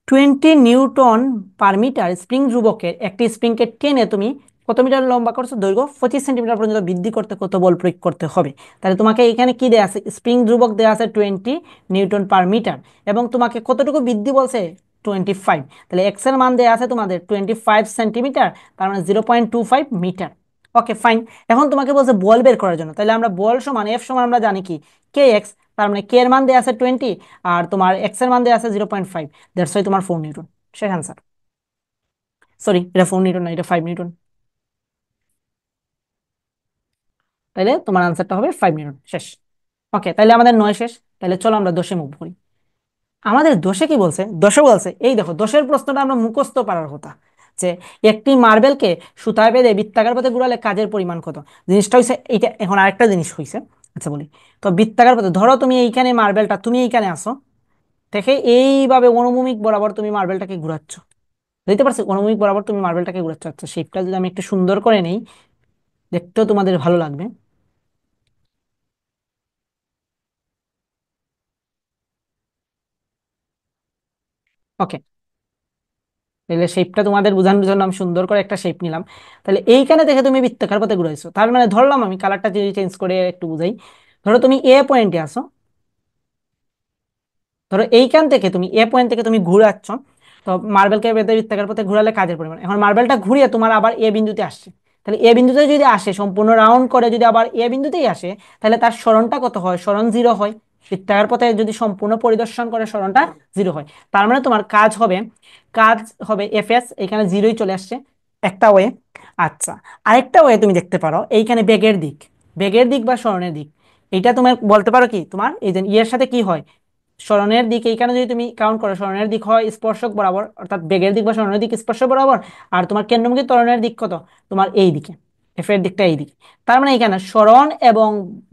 20 নিউটন পার মিটার স্প্রিং ধ্রুবকের একটি স্প্রিংকে টেনে তুমি কত মিটার লম্বা করছো, দৈর্ঘ্য 25 সেন্টিমিটার পর্যন্ত বৃদ্ধি করতে কত বল প্রয়োগ করতে হবে। তাহলে তোমাকে এখানে কি দেয়া আছে, স্প্রিং ধ্রুবক দেওয়া আছে 20 নিউটন পার মিটার, এবং তোমাকে কতটুকু বৃদ্ধি বলছে 25। তাহলে এক্স এর মান দেওয়া আছে তোমাদের 25 সেন্টিমিটার, তার মানে 0.25 মিটার। ওকে ফাইন। এখন তোমাকে বলছে বল বের করার জন্য, তাহলে আমরা বল সমান এফ সমান আমরা জানি কি কে এক্স, তার মানে কে এর মান দেওয়া আছে 20 আর তোমার এক্স এর মান দেওয়া আছে 0.5, দ্যাটস ওয়াই তোমার 4 নিউটন। শেষ আনসার। সরি, এটা 4 নিউটন না, এটা 5 নিউটন। তাহলে তোমার আনসারটা হবে 5 নিউটন। শেষ। ওকে, তাহলে আমাদের 9 শেষ। তাহলে চলো আমরা 10-এ মুভ করি। আমাদের 10-এ কি বলছে, 10-এ বলছে এই দেখো, 10-এর প্রশ্নটা আমরা মুখস্থ পারার কথা, যে একটি মার্বেলকে সুতায় বেঁধে বৃত্তাকার পথে ঘুরালে কাজের পরিমাণ কত। জিনিসটা হইছে এইটা। এখন আরেকটা জিনিস হইছে, আচ্ছা বলি, তো বৃত্তাকার পথে ধরো তুমি এইখানে মার্বেলটা তুমি এইখানে আসো, দেখে এইভাবে অনুভূমিক বরাবর তুমি মার্বেলটাকে ঘুরাচ্ছ, বুঝতে পারছো, অনুভূমিক বরাবর তুমি মার্বেলটাকে ঘুরাচ্ছ। আচ্ছা শেপটা যদি আমি একটু সুন্দর করে নেই, দেখতেও তোমাদের ভালো লাগবে। ওকে, তাহলে শেপটা তোমাদের বোঝানোর জন্য আমি সুন্দর করে একটা শেপ নিলাম। তাহলে এইখানে দেখে তুমি বৃত্তাকার পথে ঘুরাইছো, তার মানে ধরলাম, আমি কালারটা যদি চেঞ্জ করে একটু বুঝাই, ধরো তুমি এ পয়েন্টে আসো, ধরো এইখান থেকে তুমি এ পয়েন্ট থেকে তুমি ঘুরাচ্ছ, তো মার্বেলকে বেঁধে বৃত্তাকার পথে ঘুরালে কাজের পরিমাণ। এখন মার্বেলটা ঘুরিয়ে তোমার আবার এ বিন্দুতে আসছে, তাহলে এ বিন্দুতে যদি আসে সম্পূর্ণ রাউন্ড করে যদি আবার এ বিন্দুতেই আসে, তাহলে তার সরণটা কত হয়, সরণ 0 হয়। বৃত্তাকার পথে যদি সম্পূর্ণ পরিদর্শন করে সরণটা 0 হয়। তার মানে তোমার কাজ হবে এফ এস, এখানে 0ই চলে আসছে, একটা ওয়ে। আচ্ছা, আরেকটা ওয়ে তুমি দেখতে পারো, এইখানে বেগের দিক বা সরণের দিক, এইটা তোমার বলতে পারো কি, তোমার এই যে ইয়ের সাথে কি হয়, সরণের দিক। এইখানে যদি তুমি কাউন্ট করো, সরণের দিক হয় স্পর্শক বরাবর, অর্থাৎ বেগের দিক বা সরণের দিক স্পর্শক বরাবর, আর তোমার কেন্দ্রমুখী ত্বরণের দিক কত, তোমার এই দিকে, এফ এর দিকটা এই দিকে। তার মানে এখানে সরণ এবং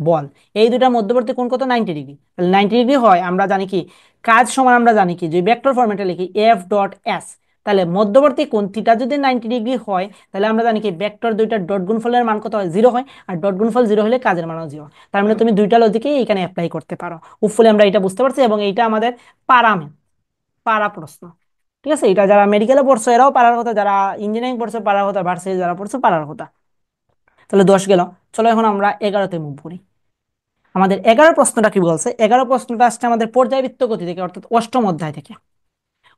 বল এই দুটার মধ্যবর্তী কোণ কত, 90 ডিগ্রি। তাহলে 90 ডিগ্রি হয়, আমরা জানি কি কাজ সমান আমরা জানি কি, যে ভেক্টর ফরম্যাটে লিখি এফ ডট এস। তাহলে মধ্যবর্তী কোণ থিটা যদি 90 ডিগ্রি হয়, তাহলে আমরা জানি কি ভেক্টর দুইটার ডট গুণফলের মান কত হয়, 0 হয়, আর ডট গুণফল 0 হলে কাজের মানও 0। তার মানে তুমি দুইটা লজিকেই এখানে অ্যাপ্লাই করতে পারো। হোপফুলি আমরা এটা বুঝতে পারছি, এবং এইটা আমাদের পারা পারা প্রশ্ন। ঠিক আছে, এটা যারা মেডিকেলে পড়ছো এরাও পারার কথা, যারা ইঞ্জিনিয়ারিং পড়ছো পারার কথা, ভার্সিটি যারা পড়ছো পারার কথা। তাহলে 10 গেল। চলো এখন আমরা 11-তে মুভ করি। আমাদের 11 প্রশ্নটা কি বলছে, 11 প্রশ্নটা আসছে আমাদের পর্যায়বৃত্ত গতি থেকে, অর্থাৎ অষ্টম অধ্যায় থেকে।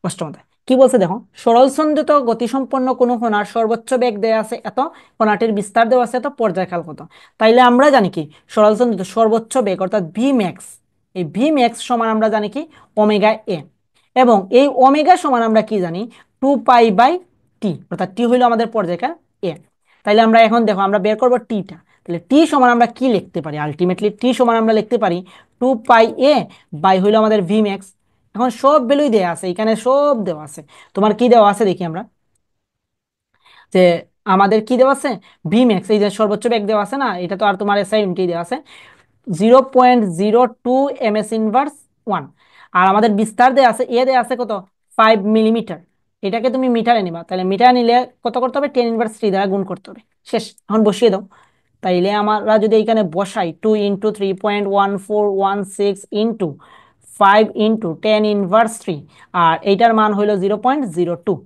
অষ্টম অধ্যায় কি বলছে দেখো, সরলসন্ধিত গতিসম্পন্ন কোনো কণার সর্বোচ্চ বেগ দেওয়া আছে এত, কণাটির বিস্তার দেওয়া আছে এত, পর্যায়কাল কত। তাইলে আমরা জানি কি সরলসন্ধিত সর্বোচ্চ বেগ অর্থাৎ ভি ম্যাক্স, এই ভি ম্যাক্স সমান আমরা জানি কি ওমেগা এ, এবং এই ওমেগা সমান আমরা কি জানি 2 পাই বাই টি, অর্থাৎ টি হইলো আমাদের পর্যায়কাল এ। তাইলে আমরা এখন দেখো আমরা বের করবো টিটা, তাহলে টি সমান আমরা কি লিখতে পারি, আলটিমেটলি টি সমান আমরা লিখতে পারি 2 পাই এ বাই হইলো আমাদের ভি ম্যাক্স। এখন সব ভ্যালুই দেওয়া আছে, এখানে সব দেওয়া আছে। তোমার কি দেওয়া আছে দেখি আমরা, যে আমাদের কি দেওয়া আছে, ভি ম্যাক্স এই যে সর্বোচ্চ বেগ দেওয়া আছে না, এটা তো আর তোমার এসআই এমটি দেওয়া আছে 0.02 এম এস ইনভার্স 1, আর আমাদের বিস্তার দেওয়া আছে এ দেওয়া আছে কত 5 মিলিমিটার। এটাকে তুমি মিটারে নিবা, তাহলে মিটার নিলে কত করতে হবে, 10 ইনভার্স 3 দ্বারা গুণ করতে হবে। শেষ, এখন বসিয়ে দাও। তাইলে আমরা যদি এখানে বসাই 2 × 3.141 6 × 5 × 10 ইনভার্স 3, আর এইটার মান হইলো 0.02।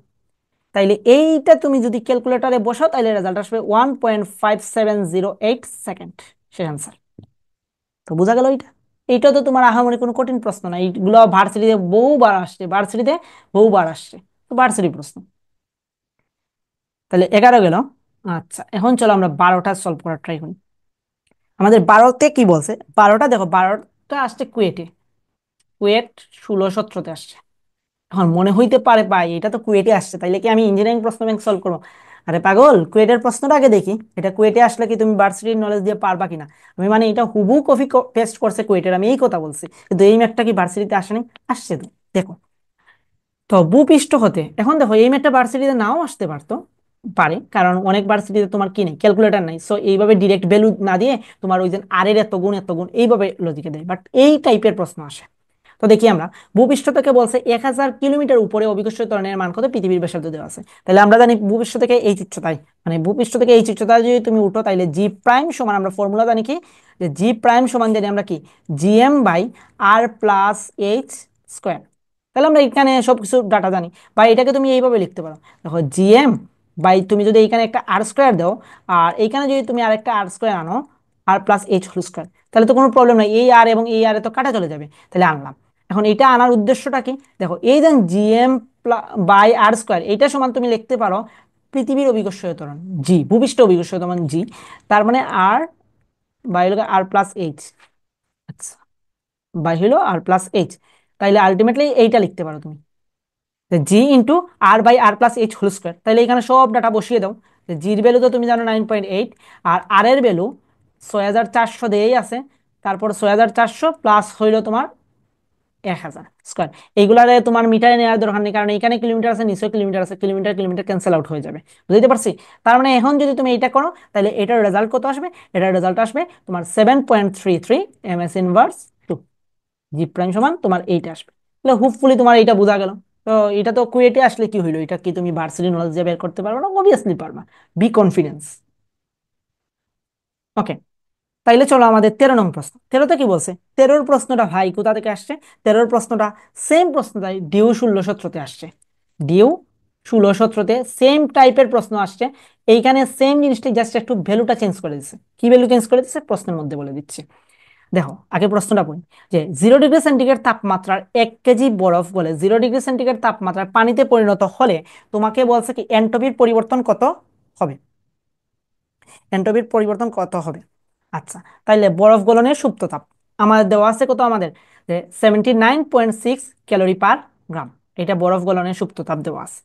তাইলে এইটা তুমি যদি ক্যালকুলেটারে বসাও, তাইলে রেজাল্ট আসবে 1.5708 সেকেন্ড। সে অ্যান্সার। তো বোঝা গেল এটা, এইটা তো তোমার আহামরি কোনো কঠিন প্রশ্ন না, এইগুলো ভার্সিটিতে বহুবার আসছে, ভার্সিটিতে বহুবার আসছে। তো ভার্সিটি প্রশ্ন। তাহলে 11 গেল। আচ্ছা, এখন চলো আমরা 12টা সলভ করার ট্রাই করি। আমাদের 12তে কি বলছে? 12টা দেখো, 12টা আসছে কুয়েটে। কুয়েট 16-17 আসছে। এখন মনে হইতে পারে ভাই এটা তো কুয়েটে আসছে, তাইলে কি আমি ইঞ্জিনিয়ারিং প্রশ্ন ব্যাংক সলভ করবো? আরে পাগল, কুয়েটের প্রশ্নটা আগে দেখি, এটা কুয়েটে আসলে কি তুমি ভার্সিটির নলেজ দিয়ে পারবা কিনা। আমি মানে এটা হুবহু কপি পেস্ট করছে কুয়েটের, আমি এই কথা বলছি, কিন্তু এই ম্যাথটা কি ভার্সিটিতে আসেনি? আসছে তো, দেখো। তো ভূপৃষ্ঠ হতে, এখন দেখো এই ম্যাথটা ভার্সিটিতে নাও আসতে পারতো, পারে, কারণ অনেক ভার্সিটিতে তোমার কি নেই, ক্যালকুলেটর নাই, সো এইভাবে ডিরেক্ট ভ্যালু না দিয়ে তোমার ওই যে আর এর এত গুণ এইভাবে লজিকে দেয়, বাট এই টাইপের প্রশ্ন আসে। তো দেখি আমরা, ভূপৃষ্ঠ থেকে বলছে 1000 কিলোমিটার উপরে অভিকর্ষীয় ত্বরণের মান কত পৃথিবীর ব্যাসার্ধ দেওয়া আছে। তাহলে আমরা জানি ভূপৃষ্ঠ থেকে এই উচ্চতায়, মানে ভূপৃষ্ঠ থেকে এই উচ্চতায় যদি তুমি উঠো, তাহলে জি প্রাইম সমান, আমরা ফর্মুলা জানি কি, যে জি প্রাইম সমান জানি আমরা কি, GM by R plus H square. তাহলে আমরা এখানে সবকিছু ডাটা জানি, বা এটাকে তুমি এইভাবে লিখতে পারো, দেখো জিএম বাই, তুমি যদি এখানে একটা আর স্কোয়ার দাও, আর এইখানে যদি তুমি আরেকটা আর স্কোয়ার আনো, আর প্লাস এইচ হোল স্কোয়ার, তাহলে তো কোনো প্রবলেম নাই, এই আর এবং এই আর তো কাটা চলে যাবে, তাহলে আনলাম। এখন এটা আনার উদ্দেশ্যটা কি, দেখো এই যে জিএম বাই আর স্কোয়ার, এইটা সমান তুমি লিখতে পারো পৃথিবীর অভিকর্ষীয় ত্বরণ জি, ভূপৃষ্ঠ অভিকর্ষীয় ত্বরণ জি, তার মানে আর বাই হলো আর প্লাস এইচ। আচ্ছা, বাই হলো আর প্লাস এইচ, তাইলে আলটিমেটলি এইটা লিখতে পারো তুমি, G into R by R plus H whole square. তাহলে এখানে সব ডাটা বসিয়ে দাও। জির ভ্যালু তো তুমি জানো 9.8, আর আর এর ভ্যালু 6400 দিয়েই আছে, তারপর 6400 প্লাস হইলো তোমার 1000 স্কোয়ার। এইগুলারে তোমার মিটারে নেওয়ার দরকার নেই, কারণ এখানে কিলোমিটার আছে, নিশ্চয়ই কিলোমিটার আছে, কিলোমিটার কিলোমিটার ক্যান্সেল আউট হয়ে যাবে, বুঝতে পারছি। তার মানে এখন যদি তুমি এটা করো, তাহলে এটার রেজাল্ট কত আসবে? এটার রেজাল্ট আসবে তোমার 7.33 এমএস ইনভার্স টু, জি প্রাইম সমান তোমার এইটা আসবে। তাহলে হোপফুলি তোমার এইটা বোঝা গেল। তো এটা তো কুয়েটে আসলে কি হইলো, এটা কি তুমি ভার্সিটি নলেজ দিয়ে বের করতে পারবে না? অবভিয়াসলি পারবা, বি কনফিডেন্স। ওকে, তাইলে চলো আমাদের 13 নং প্রশ্ন। 13তে কি বলছে? 13-র প্রশ্নটা ভাই কোথা থেকে আসছে? 13-র প্রশ্নটা সেম প্রশ্নটাই ডিউ 16-17 আসছে। ডিউ 16-17 সেম টাইপের প্রশ্ন আসছে। এইখানে সেম জিনিসটা, জাস্ট একটু ভ্যালুটা চেঞ্জ করে দিচ্ছে। কি ভ্যালু চেঞ্জ করে দিচ্ছে প্রশ্নের মধ্যে বলে দিচ্ছে। দেখো আগে প্রশ্নটা পড়ি, যে 0 ডিগ্রি সেন্টিগ্রেড তাপমাত্রার 1 কেজি বরফ বলে 0 ডিগ্রি সেন্টিগ্রেড তাপমাত্রার পানিতে পরিণত হলে তোমাকে বলছে কি এন্ট্রপির পরিবর্তন কত হবে। এন্ট্রপির পরিবর্তন কত হবে? আচ্ছা, তাইলে বরফ গলনের সুপ্ত তাপ আমাদের দেওয়া আছে কত, আমাদের যে 79.6 ক্যালোরি পার গ্রাম, এটা বরফ গলনের সুপ্ত তাপ দেওয়া আছে।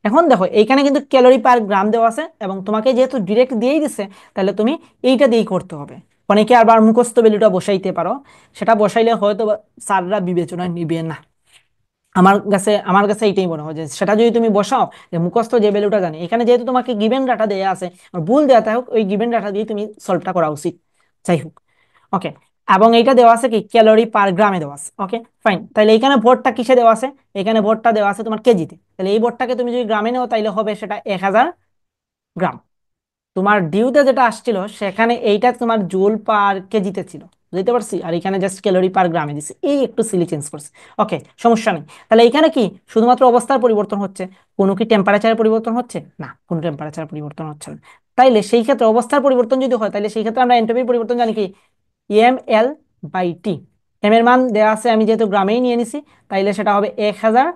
এখন দেখো এইখানে কিন্তু ক্যালোরি পার গ্রাম দেওয়া আছে, এবং তোমাকে যেহেতু ডিরেক্ট দিয়েই দিছে, তাহলে তুমি এইটা দিয়েই করতে হবে। অনেকে আবার মুখস্থ ভ্যালুটা বসাইতে পারো, সেটা বসাইলে হয়তো স্যাররা বিবেচনায় নিবে না। আমার কাছে এইটাই মনে হয়, যে সেটা যদি তুমি বসাও, যে মুখস্থ যে ভ্যালুটা জানি, এখানে যেহেতু তোমাকে গিভেন ডাটা দেয়া আছে, আর ভুল দেওয়া হোক, ওই গিভেন ডাটা দিয়ে তুমি সলভটা করা উচিত, যাই হোক। ওকে, এবং এইটা দেওয়া আছে কি ক্যালোরি পার গ্রামে দেওয়া আছে। ওকে ফাইন, তাহলে এখানে ভোটটা কিসে দেওয়া আছে? এখানে ভোটটা দেওয়া আছে তোমার কেজিতে, তাহলে এই ভোটটাকে তুমি যদি গ্রামে নাও, তাইলে হবে সেটা 1000 গ্রাম। তোমার ডিউতে যেটা আসছিল সেখানে এইটা তোমার জুল পার কেজিতে ছিল, বুঝতে পারছি, আর এখানে জাস্ট ক্যালোরি পার গ্রামে দিছে, এই একটু সিলি চেঞ্জ করছে। ওকে, সমস্যা নেই। তাহলে এখানে কি শুধুমাত্র অবস্থার পরিবর্তন হচ্ছে, কোনো কি টেম্পারেচারের পরিবর্তন হচ্ছে না? কোনো টেম্পারেচার পরিবর্তন হচ্ছে না। তাইলে সেই ক্ষেত্রে অবস্থার পরিবর্তন যদি হয়, তাহলে সেই ক্ষেত্রে আমরা এন্ট্রপির পরিবর্তন জানি কি, M L by T. M এর মান দেওয়া আছে, আমি যেহেতু গ্রামেই নিয়ে নিছি, তাইলে সেটা হবে 1000।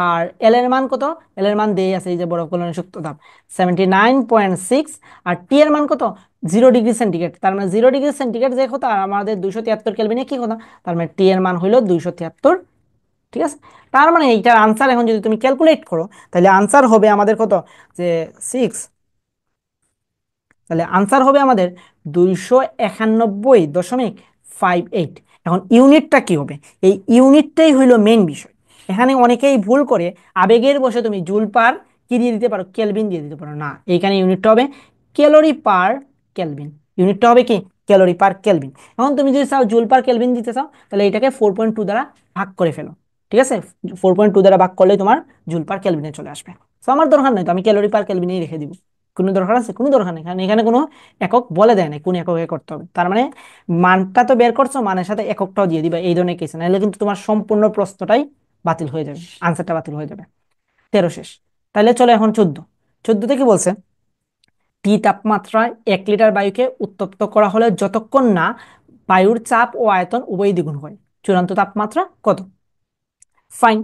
আর এল এর মান কত? এল এর মান দিয়ে আছে এই যে বরফ গলনের সুপ্ত তাপ 79.6, আর টি এর মান কত? 0 ডিগ্রি সেন্টিগ্রেড। তার মানে 0 ডিগ্রি সেন্টিগ্রেড যে কথা, আর আমাদের 273 কেলভিনে কি কথা, তার মানে টি এর মান হইলো 273। ঠিক আছে, তার মানে এইটার আনসার এখন যদি তুমি ক্যালকুলেট করো, তাহলে আনসার হবে আমাদের কত, যে 6, তাহলে আনসার হবে আমাদের 291.58। এখন ইউনিটটা কি হবে? এই ইউনিটটাই হইল মেইন বিষয়। এখানে অনেকেই ভুল করে আবেগের বসে তুমি জুল পার কি দিয়ে দিতে পারো, কেলভিন দিয়ে দিতে পারো, না, এইখানে ইউনিটটা হবে ক্যালোরি পার কেলভিন। ইউনিটটা হবে কি ক্যালোরি পার কেলভিন। এখন তুমি যদি চাও জুল পার কেলভিন দিতে চাও, তাহলে এটাকে 4.2 দ্বারা ভাগ করে ফেলো। ঠিক আছে, 4.2 দ্বারা ভাগ করলে তোমার জুল পার কেলভিনে চলে আসবে। তো আমার দরকার নেই, তো আমি ক্যালোরি পার কেলভিনেই রেখে দিব। কোনো দরকার আছে? কোনো দরকার নেই, কারণ এখানে কোনো একক বলে দেয় না কোন এককে করতে হবে। তার মানে মানটা তো বের করছো, মানের সাথে এককটাও দিয়ে দিবা, এই ধরনের কেস, নাহলে কিন্তু তোমার সম্পূর্ণ প্রশ্নটাই বাতিল হয়ে যাবে, আনসারটা বাতিল হয়ে যাবে। 13 শেষ। তাহলে চলো এখন 14। 14তে কি বলছে? টি তাপমাত্রায় 1 লিটার বায়ুকে উত্তপ্ত করা হলে যতক্ষণ না বায়ুর চাপ ও আয়তন উভয় দ্বিগুণ হয়, চূড়ান্ত তাপমাত্রা কত? ফাইন,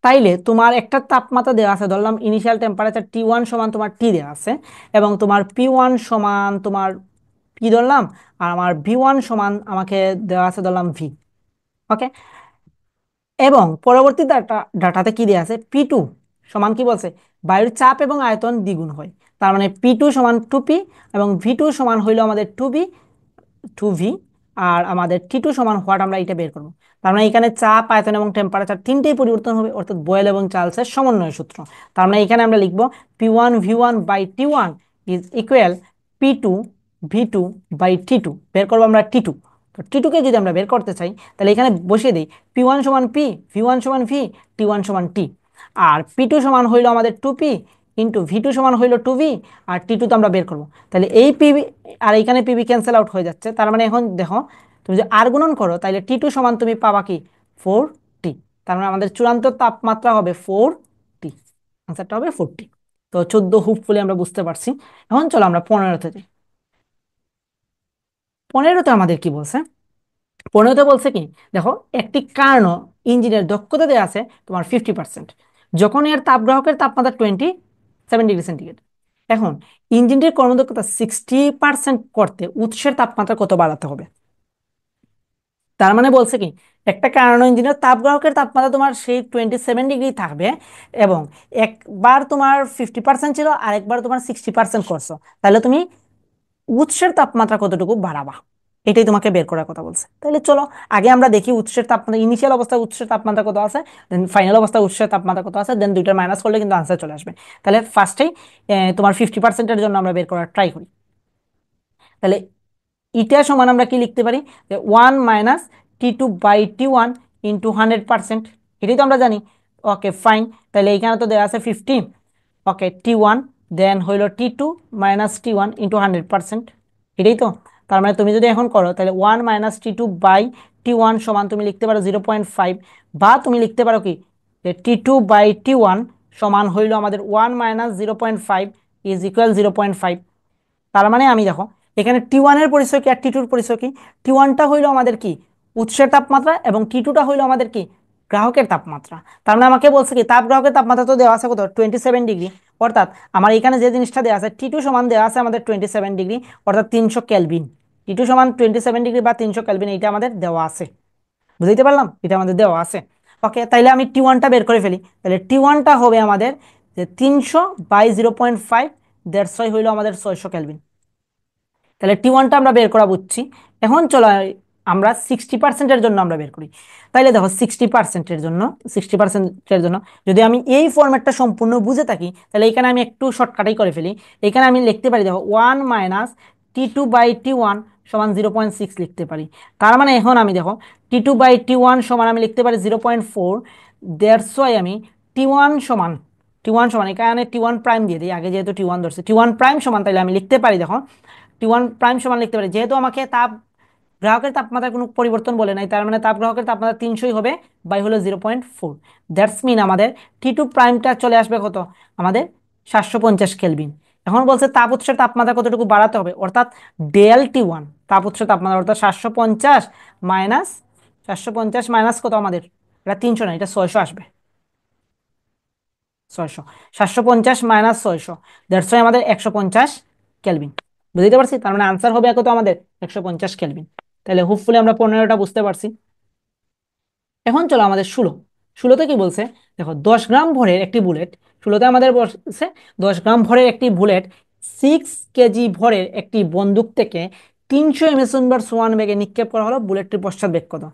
তাইলে তোমার একটা তাপমাত্রা দেওয়া আছে, ধরলাম ইনিশিয়াল টেম্পারেচার T1 সমান তোমার টি দেওয়া আছে, এবং তোমার P1 সমান তোমার পি ধরলাম, আর আমার V1 সমান আমাকে দেওয়া আছে ধরলাম ভি। ওকে, এবং পরবর্তী ডাটাতে কি দেওয়া আছে, P2 সমান কি বলছে, বায়ুর চাপ এবং আয়তন দ্বিগুণ হয়। তার মানে P2 সমান 2P, এবং V2 সমান হইলো আমাদের 2B 2V, আর আমাদের T2 সমান হোয়াট, আমরা এটা বের করবো। তার মানে এখানে চাপ, আয়তন এবং টেম্পারেচার তিনটেই পরিবর্তন হবে, অর্থাৎ বয়েল এবং চার্লসের সমন্বয় সূত্র। তার মানে এখানে আমরা লিখবো P1V1/T1 ইজ ইকুয়াল P2V2/T2। বের করবো আমরা T2। তো T2 কে যদি আমরা বের করতে চাই, তাহলে এখানে বসিয়ে দিই P1 সমান P, V1 সমান V, T1 সমান T। আর P2 সমান হইলো আমাদের 2P ইন্টু V2 সমান হইলো 2V, আর T2 তো আমরা বের করবো। তাহলে এই পিভি আর এইখানে পিভি ক্যান্সেল আউট হয়ে যাচ্ছে। তার মানে এখন দেখো, তুমি যদি আর গুণন করো, তাহলে T2 সমান তুমি পাবা কি 4T। তার মানে আমাদের চূড়ান্ত তাপমাত্রা হবে 4T, আনসারটা হবে 4T। তো 14 হোপফুলি আমরা বুঝতে পারছি। এখন চলো আমরা 15তে যাই। 15তে আমাদের কি বলছে, 15তে বলছে কি, দেখো একটি কার্ন ইঞ্জিনের দক্ষতা দেওয়া আছে তোমার 50%, যখন এর তাপগ্রাহকের তাপমাত্রা 27 ডিগ্রি সেন্টিগ্রেড। এখন ইঞ্জিনটির কর্মদক্ষতা 60% করতে উৎসের তাপমাত্রা কত বাড়াতে হবে। তার মানে বলছে কি, একটা কার্নো ইঞ্জিনের তাপগ্রাহকের তাপমাত্রা তোমার সেই 27 ডিগ্রি থাকবে, এবং একবার তোমার 50% ছিল, আর একবার তোমার 60% করছো, তাহলে তুমি উৎসের তাপমাত্রা কতটুকু বাড়াবা, এটাই তোমাকে বের করার কথা বলছে। তাহলে চলো আগে আমরা দেখি উৎসের তাপমাত্রা, ইনিশিয়াল অবস্থায় উৎসের তাপমাত্রা কত আছে, দেন ফাইনাল অবস্থায় উৎসের তাপমাত্রা কত আছে, দেন দুইটার মাইনাস করলে কিন্তু আনসার চলে আসবে। তাহলে ফার্স্টেই তোমার 50%-এর জন্য আমরা বের করার ট্রাই করি। তাহলে ইটা সমান আমরা কি লিখতে পারি, যে 1 - T2/T1 × 100%, এটাই তো আমরা জানি। ওকে ফাইন, তাহলে এইখানে তো দেওয়া আছে 50। ওকে T1, দেন হইল T2 - T1 × 100%, এটাই তো। তার মানে তুমি যদি এখন করো, তাহলে 1 - T2/T1 সমান তুমি লিখতে পারো 0.5, বা তুমি লিখতে পারো কি, যে T2/T1 সমান হইল আমাদের 1 - 0.5 ইজ ইকুয়াল 0.5। তার মানে আমি দেখো, এখানে T1 এর পরিচয় কি আর T2 এর পরিচয় কি, T1টা হইলো আমাদের কি উৎসের তাপমাত্রা, এবং T2টা হইলো আমাদের কি গ্রাহকের তাপমাত্রা। তার মানে আমাকে বলছে কি, তাপ গ্রাহকের তাপমাত্রা তো দেওয়া আছে কত 27 ডিগ্রি, অর্থাৎ আমার এখানে যে জিনিসটা দেওয়া আছে T2 সমান দেওয়া আছে আমাদের 27 ডিগ্রি, অর্থাৎ 300 কেলভিন। T2 সমান 27 ডিগ্রি বা 300 কেলভিন, এইটা আমাদের দেওয়া আছে। বুঝতে পারলাম, এটা আমাদের দেওয়া আছে। ওকে, তাইলে আমি T1টা বের করে ফেলি। তাহলে T1টা হবে আমাদের যে 300/0.5, 150 হইলো আমাদের 600 কেলভিন। তাহলে T1টা আমরা বের করা বুঝছি। এখন চলো আমরা 60%-এর জন্য আমরা বের করি। তাইলে দেখো 60%-এর জন্য, 60%-এর জন্য যদি আমি এই ফরম্যাটটা সম্পূর্ণ বুঝে থাকি, তাহলে এখানে আমি একটু শর্টকাটাই করে ফেলি। এখানে আমি লিখতে পারি দেখো 1 - T2/T1 সমান 0.6 লিখতে পারি। তার মানে এখন আমি দেখো T2/T1 সমান আমি লিখতে পারি 0.4, দ্যাটস ওয়াই আমি T1 সমান, T1 সমান এখানে T1 প্রাইম দিয়ে দিই আগে, যেহেতু T1 ধরছে, T1 প্রাইম সমান, তাইলে আমি লিখতে পারি দেখো T1 প্রাইম সমান লিখতে পারি, যেহেতু আমাকে তাপ গ্রাহকের তাপমাত্রার কোনো পরিবর্তন বলে নাই, তার মানে তাপ গ্রাহকের তাপমাত্রা 300ই হবে, বাই হলো 0.4। দ্যাটস মিন আমাদের T2 প্রাইমটা চলে আসবে কত, আমাদের 750 কেলভিন। এখন বলছে তাপ উৎসের তাপমাত্রা কতটুকু বাড়াতে হবে, অর্থাৎ ডেল T1 তাপ উৎসের তাপমাত্রা, অর্থাৎ 750 মাইনাস 750 মাইনাস কত আমাদের, এটা 300 না, এটা 600 আসবে। 600, 750 মাইনাস 600, দ্যাটস ওয়াই আমাদের 150 কেলভিন। বুঝতে পারছি, তার মানে আনসার হবে কত আমাদের 150 কেলভিন। তাহলে হোপফুলি আমরা 15টা বুঝতে পারছি। এখন চলো আমাদের 16তে কি বলছে, দেখো 10 গ্রাম ভরের একটি বুলেট, 16তে আমাদের বলছে 10 গ্রাম ভরের একটি বুলেট 6 কেজি ভরের একটি বন্দুক থেকে 300 ms/s বেগে নিক্ষেপ করা হলো, বুলেটটির পশ্চাৎ বেগ কত।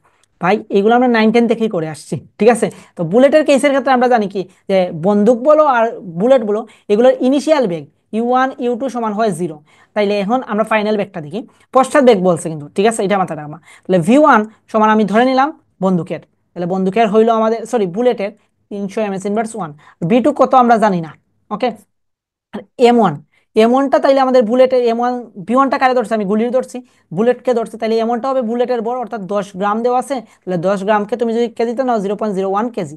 ভাই এগুলো আমরা 9-10 থেকেই করে আসছি, ঠিক আছে। তো বুলেটের কেসের ক্ষেত্রে আমরা জানি কি, যে বন্দুক বলো আর বুলেট বলো, এগুলোর ইনিশিয়াল বেগ U1 U2 সমান হয় 0। তাইলে এখন আমরা ফাইনাল বেগটা দেখি, পশ্চাৎ বেগ বলছে কিন্তু, ঠিক আছে, এটা মাথায় রাখবা। তাহলে V1 সমান আমি ধরে নিলাম বন্দুকের, তাহলে বন্দুকের হইলো আমাদের, সরি বুলেটের 300 ms/s। B2 কত আমরা জানি না। ওকে, আর M1, M1টা তাইলে আমাদের বুলেটের M1, B1টা কারে ধরছে, আমি গুলির ধরছি, বুলেটকে ধরছে, তাহলে M1টা হবে বুলেটের বড়, অর্থাৎ 10 গ্রাম দেওয়া আছে, তাহলে 10 গ্রামকে তুমি যদি কেজিতে নাও 0.01 কেজি।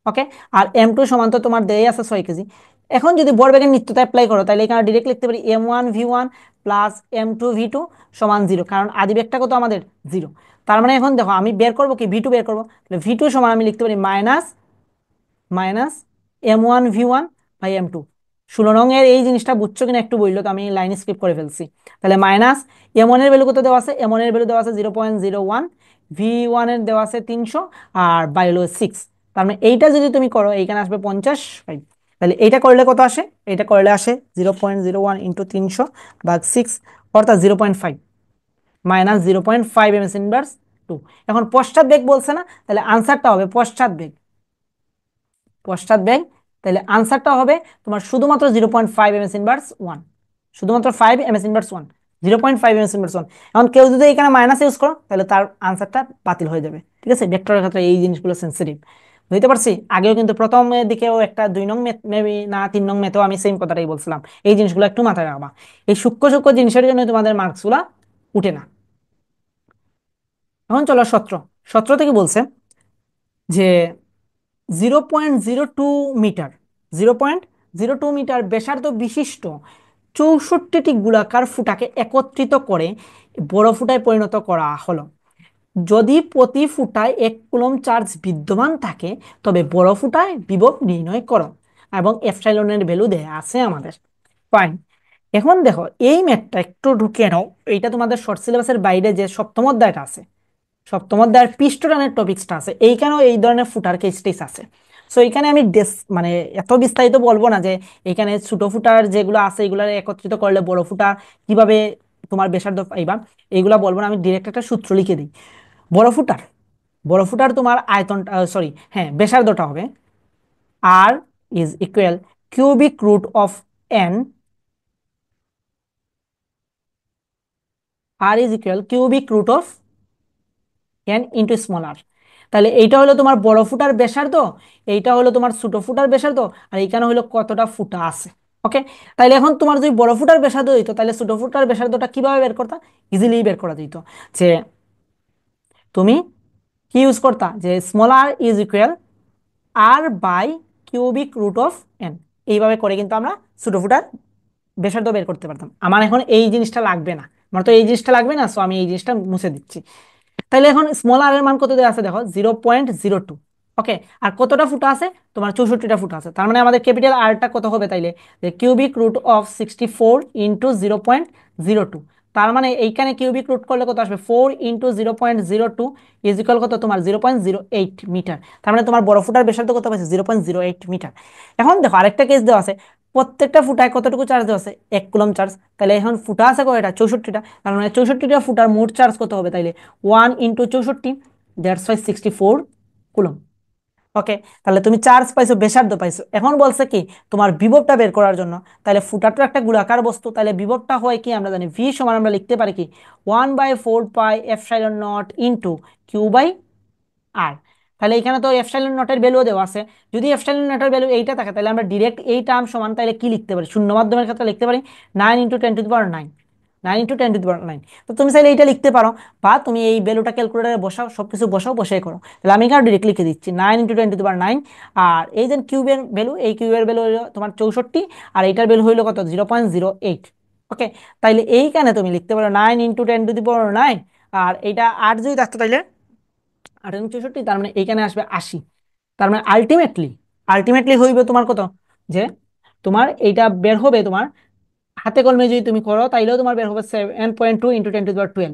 ওকে, আর M2 সমান তো তোমার দেই আছে 6 কেজি। এখন যদি ভরবেগের নিত্যতা অ্যাপ্লাই করো, তাহলে এখানে ডিরেক্ট লিখতে পারি M1 V1 plus M2 V2 সমান 0, কারণ আদি বেগটা কত আমাদের 0। তার মানে এখন দেখো আমি বের করবো কি, V2 বের করবো, তাহলে V2 সমান আমি লিখতে পারি মাইনাস মাইনাস M1V1/M2। 16 নং এই জিনিসটা বুঝছো কিনা একটু বললো, তো আমি লাইন স্কিপ করে ফেলছি। তাহলে মাইনাস M1 এর ভ্যালু কত দেওয়া আছে, M1 এর ভ্যালু দেওয়া আছে 0.01, V1 এর দেওয়া আছে 300, আর বাই হলো 6। তার মানে এইটা যদি তুমি করো এইখানে আসবে 55। তাহলে এইটা করলে কত আসে, এটা করলে আসে 0.01 ইন্টু 300/6, অর্থাৎ 0.5 মাইনাস 0.5 m/2। এখন পশ্চাৎ বেগ বলছে না, তাহলে আনসারটা হবে পশ্চাৎ বেগ, পশ্চাৎ বেগ। তাহলে আনসারটা হবে তোমার শুধুমাত্র 0.5 m/1, শুধুমাত্র 5 m/1, 0.5 m/1। এখন কেউ যদি এখানে মাইনাস ইউজ করো তাহলে তার আনসারটা বাতিল হয়ে যাবে। ঠিক আছে, ভেক্টরের ক্ষেত্রে এই জিনিসগুলো সেন্সিটিভ। বুঝতে পারছি, আগেও কিন্তু প্রথমের দিকেও একটা 2 নং মেবি না 3 নং মেতেও আমি সেম কথাটাই বলছিলাম। এই জিনিসগুলো একটু মাথায় রাখবা, এই সূক্ষ্ম সূক্ষ্ম জিনিসের জন্য তোমাদের মার্কসগুলা উঠে না। এখন চলো 17 থেকে বলছে যে 0.02 মিটার, 0.02 মিটার ব্যাসার্ধ বিশিষ্ট 64টি গোলাকার ফুটাকে একত্রিত করে বড় ফুটায় পরিণত করা হলো। যদি প্রতি ফুটায় 1 কুলম্ব চার্জ বিদ্যমান থাকে তবে বড় ফুটায় বিভব নির্ণয় করো, এবং এপসাইলনের ভ্যালু দেয়া আছে আমাদের। ফাইন। এখন দেখো এই ম্যাথটা একটু ঢুকিয়ে নাও, এইটা তোমাদের শর্ট সিলেবাসের বাইরে যে সপ্তম অধ্যায়টা আছে, সপ্তম অধ্যায়ের পৃষ্ঠটানের টপিক্সটা আছে, এইখানেও এই ধরনের ফুটার কেস টেস আছে। সো এখানে আমি মানে এত বিস্তারিত বলবো না যে এখানে ছোট ফুটার যেগুলো আছে এগুলো একত্রিত করলে বড় ফুটা কিভাবে তোমার ব্যাসার্ধ পাইবা, এইগুলা বলবো না। আমি ডিরেক্ট একটা সূত্র লিখে দিই। বড় ফুটার, বড় ফুটার তোমার আয়তনটা, সরি হ্যাঁ, ব্যাসার্ধটা হবে R is equal cubic root of N, R is equal cubic root of N into small R. তাহলে এইটা হলো তোমার বড় ফুটার ব্যাসার্ধ, এইটা হলো তোমার ছোট ফুটার ব্যাসার্ধ, আর এইখানে হলো কতটা ফুটা আছে। ওকে, তাহলে এখন তোমার যদি বড় ফুটার ব্যাসার্ধ দিত তাহলে ছোট ফুটার ব্যাসার্ধটা কিভাবে বের করতা, ইজিলি বের করা যেত। যে তুমি কি ইউজ করতা, যে small R is equal R by cubic root of N, এইভাবে করে কিন্তু আমরা ছোট ফুটার ব্যাসার্ধ বের করতে পারতাম। আমার এখন এই জিনিসটা লাগবে না, আমার তো এই জিনিসটা লাগবে না, সো আমি এই জিনিসটা মুছে দিচ্ছি। তাহলে এখন স্মল আর এর মান কত দেওয়া আছে দেখো, 0.02। ওকে, আর কতটা ফুটা আছে, তোমার 64টা ফুটা আছে। তার মানে আমাদের ক্যাপিটাল আরটা কত হবে তাইলে, যে কিউবিক রুট অফ 64 ইন্টু 0.02। তার মানে এইখানে কিউবিক রুট করলে কত আসবে, 4 × 0.02 ইজ ইকুয়াল কত তোমার 0.08 মিটার। তার মানে তোমার বড় ফুটার ব্যাসার্ধ কত পাইছে, 0.08 মিটার। এখন দেখো আরেকটা কেস দেওয়া আছে, প্রত্যেকটা ফুটায় কতটুকু চার্জ দেওয়া আছে, 1 কুলম্ব চার্জ। তাহলে এখন ফুটা আছে কয়টা, 64টা। তার মানে 64টা ফুটার মোট চার্জ কত হবে তাইলে, 1 × 64, দ্যাটস ওয়াই 64 কুলম্ব। ওকে, তাহলে তুমি চার্জ পাইছো, ব্যাসার্ধ পাইছো। এখন বলছে কি তোমার বিভবটা বের করার জন্য, তাহলে ফুটাটা একটা গোলাকার বস্তু, তাহলে বিভবটা হয় কি আমরা জানি ভি সমান আমরা লিখতে পারি কি 1/4πε0 ইন্টু Q/R। তাহলে এখানে তো এপসাইলন নটের ভ্যালু দেওয়া আছে, যদি এপসাইলন নটের ভ্যালু এইটা থাকে তাহলে আমরা ডিরেক্ট এই টার্ম সমান তাহলে কি লিখতে পারি, শূন্য মাধ্যমের ক্ষেত্রে লিখতে পারি 9 × 10⁹, 9 × 10⁹। তো তুমি চাইলে এইটা লিখতে পারো, বা তুমি এই ভ্যালুটা ক্যালকুলেটারে বসাও, সবকিছু বসাও, বসাই করো। তাহলে আমি এখানে ডিরেক্ট লিখে দিচ্ছি 9 × 10⁹। আর এই যে কিউবের ভ্যালু, এই কিউবের ভ্যালু হলো তোমার 64, আর এইটার ভ্যালু হইলো কত 0.08। ওকে, তাইলে এইখানে তুমি লিখতে পারো 9 × 10⁹, আর এইটা 8 যদি থাকতো তাইলে 8 × 64, তার মানে এইখানে আসবে 80। তার মানে আলটিমেটলি, আলটিমেটলি হইবে তোমার কত, যে তোমার এইটা বের হবে তোমার হাতে কলমে যদি তুমি করো তাইলেও তোমার বের হবে 7.2 × 10⁻12।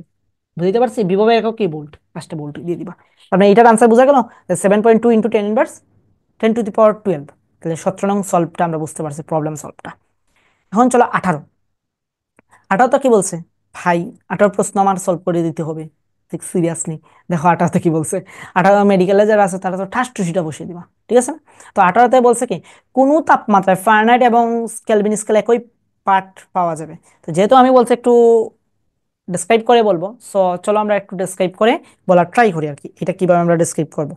বুঝতে পারছি, বিভবের একক কি, ভোল্ট, ফার্স্টে ভোল্ট দিয়ে দিবা। তার মানে এইটার আনসার বোঝা গেল, 7.2 × 10⁻10⁻12। তাহলে 17 নং সলভটা আমরা বুঝতে পারছি, প্রবলেম সলভটা। এখন চলো 18। 18টা কি বলছে ভাই, 18 প্রশ্ন আমার সলভ করে দিতে হবে, ঠিক সিরিয়াসলি। দেখো 18তে কি বলছে, 18 মেডিকেলে যারা আছে তারা তো ঠাস টুসিটা বসিয়ে দিবা, ঠিক আছে না। তো 18তে বলছে কি কোন তাপমাত্রায় ফারেনহাইট এবং কেলভিন স্কেল একই পাঠ পাওয়া যাবে। তো যেহেতু আমি বলছি একটু ডেসক্রাইব করে বলবো, সো চলো আমরা একটু ডেসক্রাইব করে বলার ট্রাই করি আর কি, এটা কিভাবে আমরা ডেসক্রাইব করব।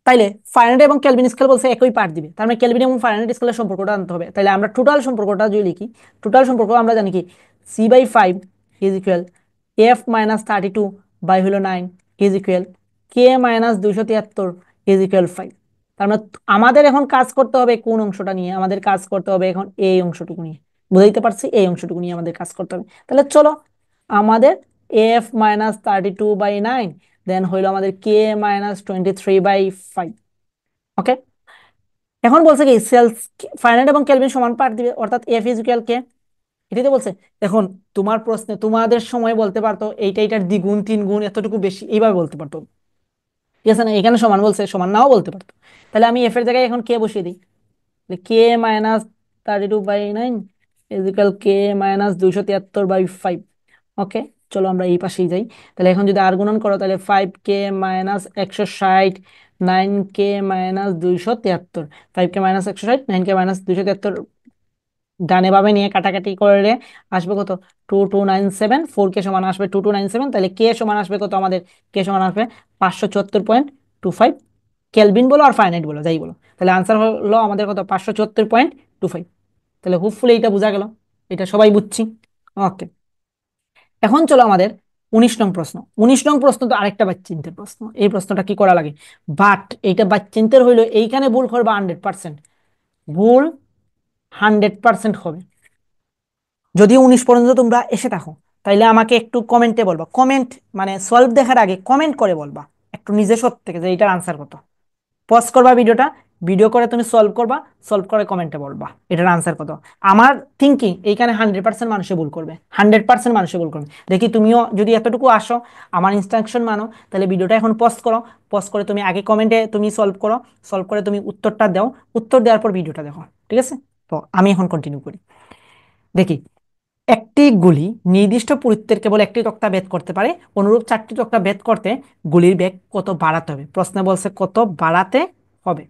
তাইলে ফারেনহাইট এবং কেলভিন স্কেল বলছে একই পাঠ দিবে, তার মানে কেলভিন এবং ফারেনহাইট স্কেলের সম্পর্কটা আনতে হবে। তাইলে আমরা টোটাল সম্পর্কটা যদি লিখি, টোটাল সম্পর্ক আমরা জানি কি C/5 is equal F - 32/9 is equal K - 273 is equal 5। তার মানে আমাদের এখন কাজ করতে হবে কোন অংশটা নিয়ে, আমাদের কাজ করতে হবে এখন এই অংশটুকু নিয়ে। বুঝাইতে পারছি, এই অংশটুকু নিয়ে আমাদের কাজ করতে হবে। তাহলে চলো আমাদের F - 32/9, দেন হইলো আমাদের K - 23/5। ওকে, এখন বলছে কি সেলস ফারেনহাইট এবং কেলভিন সমান পাঠ দিবে, অর্থাৎ এফ ইজ ইকুয়াল কে, এটাই তো বলছে। এখন তোমার প্রশ্নে তোমাদের সময় বলতে পারতো এইটা এটার দ্বিগুণ তিনগুণ এতটুকু বেশি এইভাবে বলতে পারতো, ঠিক আছে না? এখানে সমান বলছে, সমান নাও বলতে পারতো। তাহলে আমি এফ এর জায়গায় এখন কে বসিয়ে দিই, কে মাইনাস 32/9 ইজিক্যাল কে মাইনাস 273/5। ওকে, চলো আমরা এই পাশেই যাই। তাহলে এখন যদি আর গুণন করো তাহলে 5k minus 160, 9k minus 273, 5k minus 160, 9k minus 273 ডানে বামে নিয়ে কাটাকাটি করলে আসবে কত, 2297। 4k সমান আসবে 2297, তাহলে কে সমান আসবে কত আমাদের, কে সমান আসবে 574.25 কেলভিন বলো আর ফারেনহাইট বলো যাই বলো, তাহলে আনসার হলো আমাদের কত 574.25। তাহলে হোপফুলি এটা বোঝা গেল, এটা সবাই বুঝছি। ওকে, এখন চলো আমাদের 19 নং প্রশ্ন। 19 নং প্রশ্ন তো আরেকটা বাচ্চিন্তের প্রশ্ন, এই প্রশ্নটা কি করা লাগে, বাট এইটা বাচ্চিন্তের হইলো এইখানে ভুল করবা 100%, ভুল 100% হবে। যদি 19 পর্যন্ত তোমরা এসে থাকো তাইলে আমাকে একটু কমেন্টে বলবা, কমেন্ট মানে সলভ দেখার আগে কমেন্ট করে বলবা একটু নিজের সত্য থেকে যে এটার আনসার কত। পজ করবা ভিডিওটা, ভিডিও করে তুমি সলভ করবা, সলভ করে কমেন্টে বলবা এটার আনসার কত। আমার থিঙ্কিং এইখানে 100% মানুষে ভুল করবে, 100% মানুষে ভুল করবে। দেখি তুমিও যদি এতটুকু আসো আমার ইনস্ট্রাকশন মানো, তাহলে ভিডিওটা এখন পজ করো, পজ করে তুমি আগে কমেন্টে তুমি সলভ করো, সলভ করে তুমি উত্তরটা দাও, উত্তর দেওয়ার পর ভিডিওটা দেখো, ঠিক আছে? তো আমি এখন কন্টিনিউ করি। দেখি, একটি গুলি নির্দিষ্ট পুরুত্বের কেবল একটি তক্তা ভেদ করতে পারে, অনুরূপ 4টি তক্তা ভেদ করতে গুলির বেগ কত বাড়াতে হবে, প্রশ্নে বলছে কত বাড়াতে হবে।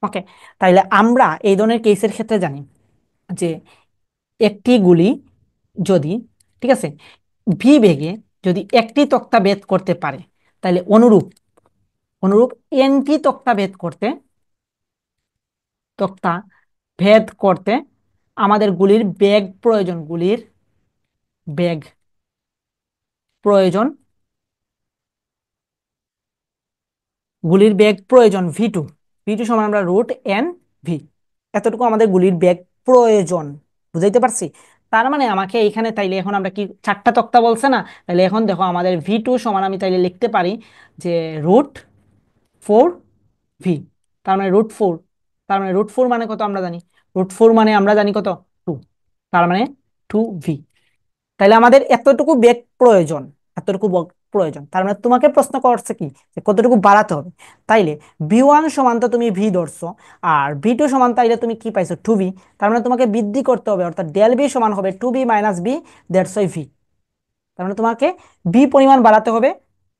ওকে, তাইলে আমরা এই ধরনের কেসের ক্ষেত্রে জানি যে একটি গুলি যদি, ঠিক আছে, ভি বেগে যদি একটি তক্তা ভেদ করতে পারে, তাহলে অনুরূপ অনুরূপ এনটি তক্তা ভেদ করতে, তক্তা ভেদ করতে আমাদের গুলির বেগ প্রয়োজন, গুলির বেগ প্রয়োজন, গুলির বেগ প্রয়োজন ভি টু, ভি টু সমান আমরা রুট এন ভি, এতটুকু আমাদের গুলির বেগ প্রয়োজন, বুঝাইতে পারছি? তার মানে আমাকে এখানে তাইলে এখন আমরা কি 4টা তক্তা বলছে না, তাইলে এখন দেখো আমাদের ভি টু সমান আমি তাইলে লিখতে পারি যে √4 ভি, তার মানে √4, তার মানে √4 মানে কত আমরা জানি, √4 মানে আমরা জানি কত 2, তার মানে 2v। তাহলে আমাদের এতটুকু বেগ প্রয়োজন, এতটুকু বেগ প্রয়োজন, তার মানে তোমাকে প্রশ্ন করছে কি যে কতটুকু বাড়াতে হবে। তাইলে ভি 1 সমান তো তুমি ভি ধরছো, আর ভি 2 সমান তাইলে তুমি কি পাইছো 2v, তার মানে তোমাকে বৃদ্ধি করতে হবে, অর্থাৎ ডেল ভি সমান হবে 2v minus B, that's why V. তার মানে তোমাকে বি পরিমাণ বাড়াতে হবে,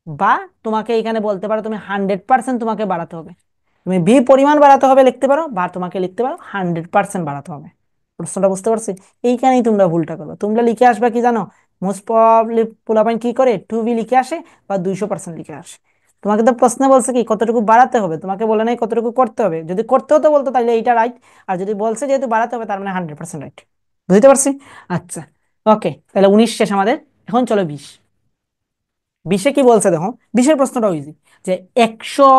বা তোমাকে এখানে বলতে পারো তুমি 100% তোমাকে বাড়াতে হবে, তুমি বি পরিমাণ বাড়াতে হবে লিখতে পারো, বা তোমাকে লিখতে পারো 100% বাড়াতে হবে। প্রশ্নটা বুঝতে পারছি? এইখানেই তোমরা ভুলটা করবে, তোমরা লিখে আসবে কি জানো, মোস্ট প্রবাবলি পোলাপাইন কি করে 2v লিখে আসে বা 200% লিখে আসে। তোমাকে তো প্রশ্নে বলছে কি কতটুকু বাড়াতে হবে, তোমাকে বলে নাই কতটুকু করতে হবে, যদি করতে হতো বলতো তাহলে এইটা রাইট, আর যদি বলছে যেহেতু বাড়াতে হবে তার মানে 100% রাইট। বুঝতে পারছি? আচ্ছা, ওকে, তাহলে 19 শেষ আমাদের, এখন চলো 20। 20-এ কি বলছে দেখো, 20-এর প্রশ্নটা ইজি, যে 100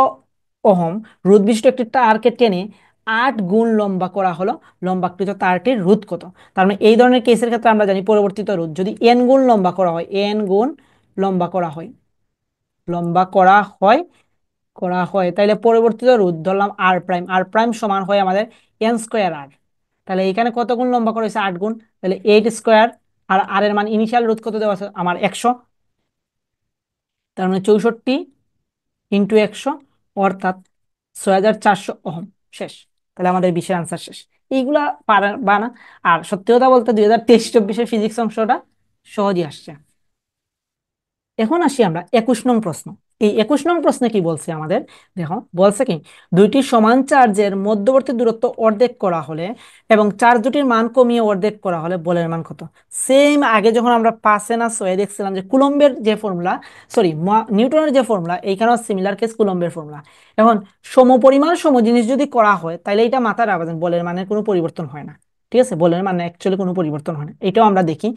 ওহম রোধ বিশিষ্ট একটি তারকে টেনে 8 গুণ লম্বা করা হলো, লম্বাকৃত তারটির রোধ কত। তার মানে এই ধরনের কেসের ক্ষেত্রে আমরা জানি পরিবর্তিত রোধ যদি n গুণ লম্বা করা হয়, n গুণ লম্বা করা হয়, লম্বা করা হয় তাহলে পরিবর্তিত রোধ ধরলাম আর প্রাইম, আর প্রাইম সমান হয় আমাদের n² r। তাহলে এখানে কত গুণ লম্বা করা হয়েছে 8 গুণ, তাহলে 8², আর আর এর মান ইনিশিয়াল রোধ কত দেওয়া আছে আমার 100, তার মানে 64 × 100, অর্থাৎ 6400 ওহম। শেষ, তাহলে আমাদের 20-এর আনসার শেষ। এইগুলা পারবা না, আর সত্যি কথা বলতে 2023-24 ফিজিক্স অংশটা সহজই আসছে। এখন আসি আমরা 21 নং প্রশ্ন। এই 21 নং প্রশ্নে কি বলছে আমাদের, দেখো বলছে কি দুইটি সমান চার্জের মধ্যবর্তী দূরত্ব অর্ধেক করা হলে এবং চার্জ দুটির মান কমিয়ে অর্ধেক করা হলে বলের মান কত। সেম আগে যখন আমরা পাসে না সয়ে দেখছিলাম যে কুলম্বের যে ফর্মুলা, সরি নিউটনের যে ফর্মুলা, এইখানেও সিমিলার কেস কুলম্বের ফর্মুলা। এখন সমপরিমাণ সম জিনিস যদি করা হয় তাহলে এটা মাথায় রাখবেন বলের মানের কোনো পরিবর্তন হয় না, ঠিক আছে? বলের মানে অ্যাকচুয়ালি কোনো পরিবর্তন হয় না, এটাও আমরা দেখি।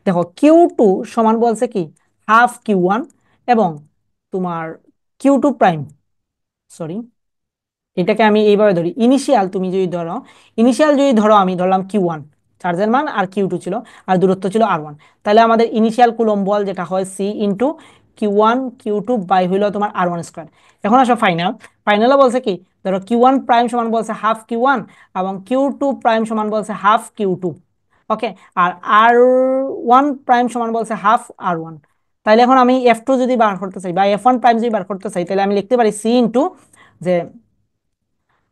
দেখো Q2 সমান বলছে কি ½ Q1 এবং তোমার Q2 প্রাইম, সরি এটাকে আমি এইভাবে ধরি, ইনিশিয়াল তুমি যদি ধরো, ইনিশিয়াল যদি ধরো আমি ধরলাম Q1 চার্জের মান, আর Q2 ছিল, আর দূরত্ব ছিল R1, তাহলে আমাদের ইনিশিয়াল কুলম্ব বল যেটা হয় C into Q1 Q2 by হইলো তোমার R1 স্কোয়ার। এখন আসো ফাইনাল। ফাইনালে বলছে কি, ধরো Q1 প্রাইম সমান বলছে হাফ Q1 এবং Q2 প্রাইম সমান বলছে হাফ Q2। ওকে। আর R1 প্রাইম সমান বলছে হাফ R1। তাইলে এখন আমি F2 যদি বার করতে চাই বা F1 প্রাইম যদি বার করতে চাই, তাহলে আমি লিখতে পারি C ইন্টু যে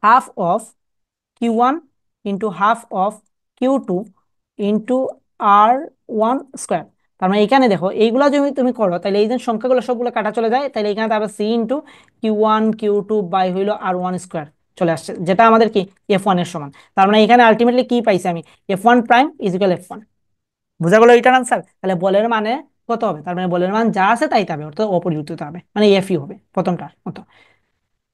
half of Q1 into half of Q2 into R1 square. তার মানে এখানে দেখো এইগুলা যদি তুমি করো, তাহলে এই যে সংখ্যাগুলো সবগুলো কাটা চলে যায়, তাহলে এখানে তারপর C into Q1 Q2 by হইলো R1 স্কোয়ার চলে আসছে, যেটা আমাদের কি F1 এর সমান। তার মানে এখানে আলটিমেটলি কি পাইছি আমি, F1 prime is equal F1। বুঝা গেল এইটার আনসার? তাহলে বলের মানে কত হবে, তার মানে বলের মান যা আছে তাই হবে, অর্থাৎ অপরিবর্তিত হবে, মানে এফই হবে প্রথমটার মতো।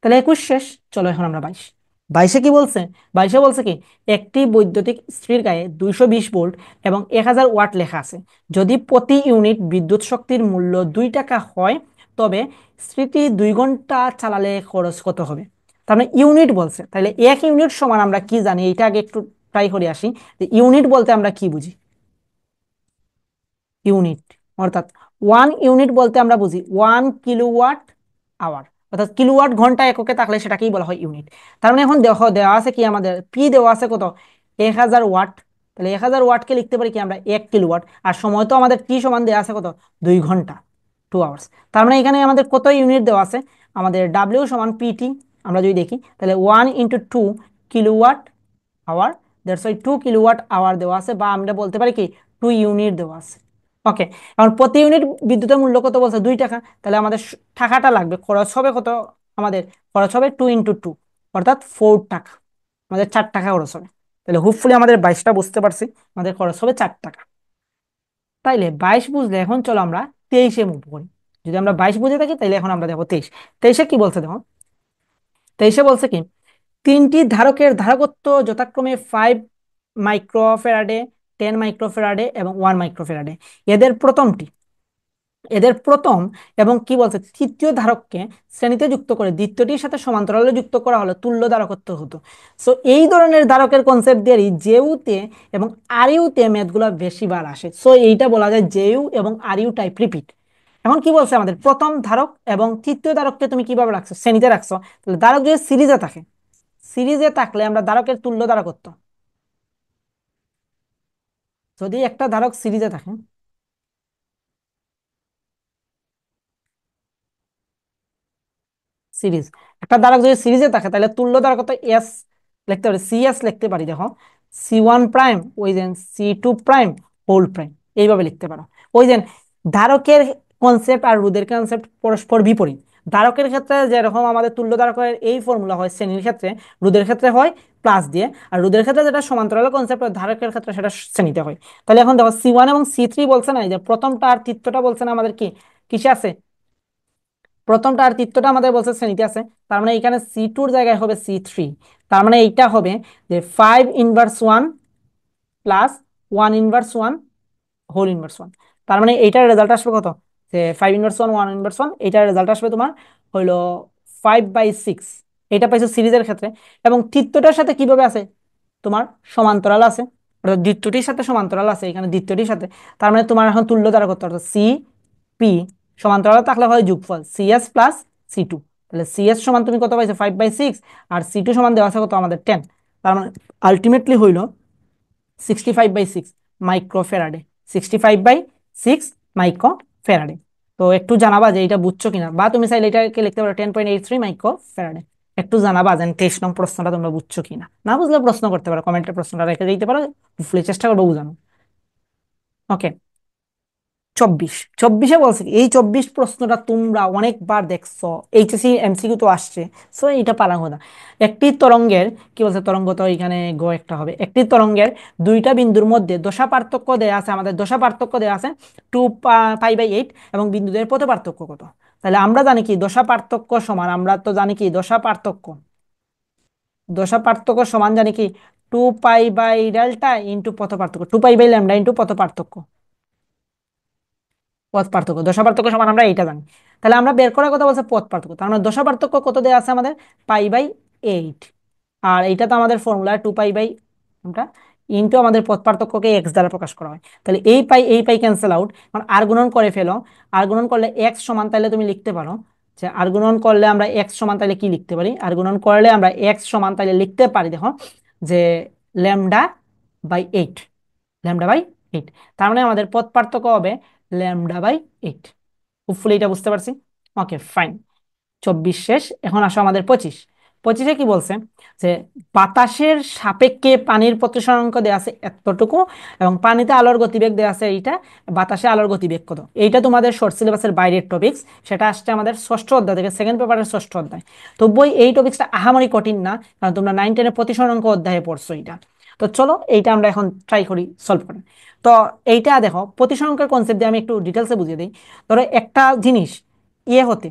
তাহলে 21 শেষ। চলো এখন আমরা 22। 22-এ কি বলছে? 22-এ বলছে কি, একটি বৈদ্যুতিক ইস্ত্রির গায়ে 220 ভোল্ট এবং 1000 ওয়াট লেখা আছে। যদি প্রতি ইউনিট বিদ্যুৎ শক্তির মূল্য 2 টাকা হয়, তবে ইস্ত্রিটি 2 ঘন্টা চালালে খরচ কত হবে? তার মানে ইউনিট বলছে, তাহলে 1 ইউনিট সমান আমরা কি জানি, এটা আগে একটু ট্রাই করে আসি। যে ইউনিট বলতে আমরা কি বুঝি? ইউনিট অর্থাৎ 1 ইউনিট বলতে আমরা বুঝি 1 কিলোওয়াট আওয়ার, অর্থাৎ কিলোওয়াট ঘন্টা এককে থাকলে সেটাকেই বলা হয় ইউনিট। তার মানে এখন দেখো দেওয়া আছে কি, আমাদের পি দেওয়া আছে কত, 1000 ওয়াট। তাহলে 1000 ওয়াটকে লিখতে পারি কি আমরা 1 কিলোওয়াট, আর সময় তো আমাদের টি সমান দেওয়া আছে কত, 2 ঘন্টা, 2 আওয়ার্স। তার মানে এখানে আমাদের কত ইউনিট দেওয়া আছে, আমাদের ডাব্লিউ সমান পিটি। আমরা যদি দেখি তাহলে 1 × 2 kilowatt hour, that's why 2 kilowatt hour দেওয়া আছে, বা আমরা বলতে পারি কি 2 ইউনিট দেওয়া আছে। ওকে। এখন প্রতি ইউনিট বিদ্যুতের মূল্য কত বলছে, 2 টাকা। তাহলে আমাদের টাকাটা লাগবে, খরচ হবে কত, আমাদের খরচ হবে 2 × 2, অর্থাৎ 4 টাকা। আমাদের 4 টাকা খরচ হবে। তাহলে হোপফুলি আমাদের 22টা বুঝতে পারছি, আমাদের খরচ হবে 4 টাকা। তাইলে 22 বুঝলে এখন চলো আমরা 23-এ মুভ করি। যদি আমরা 22 বুঝে থাকি, তাইলে এখন আমরা দেখো 23। 23-এ কি বলছে দেখো, 23-এ বলছে কি, তিনটি ধারকের ধারকত্ব যথাক্রমে 5 মাইক্রোফ্যারাডে, 10 মাইক্রোফ্যারাডে এবং 1 মাইক্রোফ্যারাডে। এদের প্রথমটি এদের প্রথম এবং কি বলছে তৃতীয় ধারককে শ্রেণীতে যুক্ত করে দ্বিতীয়টির সাথে সমান্তরালে যুক্ত করা হলে তুল্য ধারকত্ব হতো। সো এই ধরনের ধারকের কনসেপ্ট দিয়ে জেইউতে এবং আরইউতে ম্যাথগুলো বেশি বার আসে। সো এইটা বলা যায় জেইউ এবং আরইউ টাইপ রিপিট। এখন কি বলছে, আমাদের প্রথম ধারক এবং তৃতীয় ধারককে তুমি কিভাবে রাখছো, শ্রেণীতে রাখছো। তাহলে ধারক যদি সিরিজে থাকে, সিরিজে থাকলে আমরা ধারকের তুল্য ধারকত্ব, যদি একটা ধারক সিরিজে থাকে, সিরিজ, একটা ধারক যদি সিরিজে থাকে, তাহলে তুল্য ধারক কত, এস লিখতে পারি, সিএস লিখতে পারি। দেখো C1 প্রাইম ওই যে C2 প্রাইম হোল প্রাইম, এইভাবে লিখতে পারো। ওই যে ধারকের কনসেপ্ট আর রোধের কনসেপ্ট পরস্পর বিপরীত। ধারকের ক্ষেত্রে যেরকম আমাদের তুল্য ধারকের এই ফর্মুলা হয় শ্রেণীর ক্ষেত্রে, রোধের ক্ষেত্রে হয় প্লাস দিয়ে, আর রোধের ক্ষেত্রে যেটা সমান্তরাল কনসেপ্ট হয়, ধারকের ক্ষেত্রে সেটা শ্রেণীতে হয়। তাহলে এখন দেখো C1 এবং C3 বলছে না, এই যে প্রথমটা আর তৃতীয়টা বলছে না আমাদের কি কিসে আছে, প্রথমটা আর তৃতীয়টা আমাদের বলছে শ্রেণীতে আছে। তার মানে এখানে C2-র জায়গায় হবে C3। তার মানে এইটা হবে যে 5 inverse 1 plus 1 inverse 1 whole inverse 1। তার মানে এইটার রেজাল্ট আসবে কত, যে 5 ইনভার্স 1 1 ইনভার্স 1, এইটার রেজাল্ট আসবে তোমার হইলো 5/6। এটা পাইছো সিরিজের ক্ষেত্রে। এবং তৃতীয়টার সাথে কিভাবে আছে, তোমার সমান্তরাল আছে, অর্থাৎ দ্বিতীয়টির সাথে সমান্তরাল আছে এখানে দ্বিতীয়টির সাথে। তার মানে তোমার এখন তুল্য দ্বারা করতে, অর্থাৎ সি পি সমান্তরাল থাকলে হয় যোগফল সিএস প্লাস C2। তাহলে সিএস সমান তুমি কত পাইছো, 5/6, আর C2 সমান দেওয়া আছে কত আমাদের 10। তার মানে আলটিমেটলি হইলো 65/6 মাইক্রোফ্যারাডে, 65/6 মাইক্রোফ্যারাডে। তো একটু জানাবা যে এটা বুঝছো কিনা, বা তুমি চাইলে এটাকে লিখতে পারো 10.83 মাইক্রোফ্যারাডে। একটু জানাবা যে 23 নং প্রশ্নটা তোমরা বুঝছো কিনা, না বুঝলে প্রশ্ন করতে পারো, কমেন্টে প্রশ্নটা রেখে দিতে পারো, চেষ্টা করবো বুঝানো। ওকে। 24, 24-এ বলছে কি, এই 24 প্রশ্নটা তোমরা অনেকবার দেখছো, এইচএসসি এমসিকিউ তো আসছে। সো এটা পারা কথা। একটি তরঙ্গের কি বলছে, তরঙ্গ তো এখানে গ একটা হবে, একটি তরঙ্গের দুইটা বিন্দুর মধ্যে দশা পার্থক্য দেয়া আছে, আমাদের দশা পার্থক্য দেয়া আছে 2π/8, এবং বিন্দুদের পথ পার্থক্য কত। তাহলে আমরা জানি কি দশা পার্থক্য সমান, আমরা তো জানি কি দশা পার্থক্য সমান জানি কি 2π/ডেল্টা ইন্টু পথ পার্থক্য, 2π/λ ইন্টু পথ পার্থক্য, পথ পার্থক্য। দশা পার্থক্য সমান আমরা এইটা জানি। তাহলে আমরা বের করার কথা বলছে পথ পার্থক্য, তার মানে দশা পার্থক্য কত দেওয়া আছে আমাদের, π/8। আর এইটা তো আমাদের ফর্মুলা 2π/, আমরা ইনটু আমাদের পথ পার্থক্যকে এক্স দ্বারা প্রকাশ করা হয়। তাহলে এই পাই ক্যান্সেল আউট, কারণ আর গুণন করে ফেলো। আর গুণন করলে এক্স সমান, তাহলে তুমি লিখতে পারো যে আর গুণন করলে আমরা এক্স সমান, তাহলে কি লিখতে পারি, আর গুণন করলে আমরা এক্স সমান তাহলে লিখতে পারি, দেখো যে ল্যামডা বাই 8, ল্যামডা বাই 8। তার মানে আমাদের পথ পার্থক্য হবে ল্যামডা বাই 8। হোপফুলি এটা বুঝতে পারছি। ওকে ফাইন, 24 শেষ। এখন আসো আমাদের 25। 25-এ কি বলছে যে বাতাসের সাপেক্ষে পানির প্রতিসরাঙ্ক দেওয়া আছে এতটুকু, এবং পানিতে আলোর গতিবেগ দেওয়া আছে এইটা, বাতাসে আলোর গতিবেগ কত। এইটা তোমাদের শর্ট সিলেবাসের বাইরের টপিকস, সেটা আসছে আমাদের ষষ্ঠ অধ্যায় থেকে, সেকেন্ড পেপারের ষষ্ঠ অধ্যায়। তো বই এই টপিকসটা আহামরি কঠিন না, কারণ তোমরা 9-10-এ প্রতিসরাঙ্ক অধ্যায়ে পড়ছো এটা। তো চলো এইটা আমরা এখন ট্রাই করি সলভ করার। তো এইটা দেখো, প্রতিসরাঙ্কের কনসেপ্ট দিয়ে আমি একটু ডিটেলসে বুঝিয়ে দিই। ধরো একটা জিনিস ইয়ে হতে,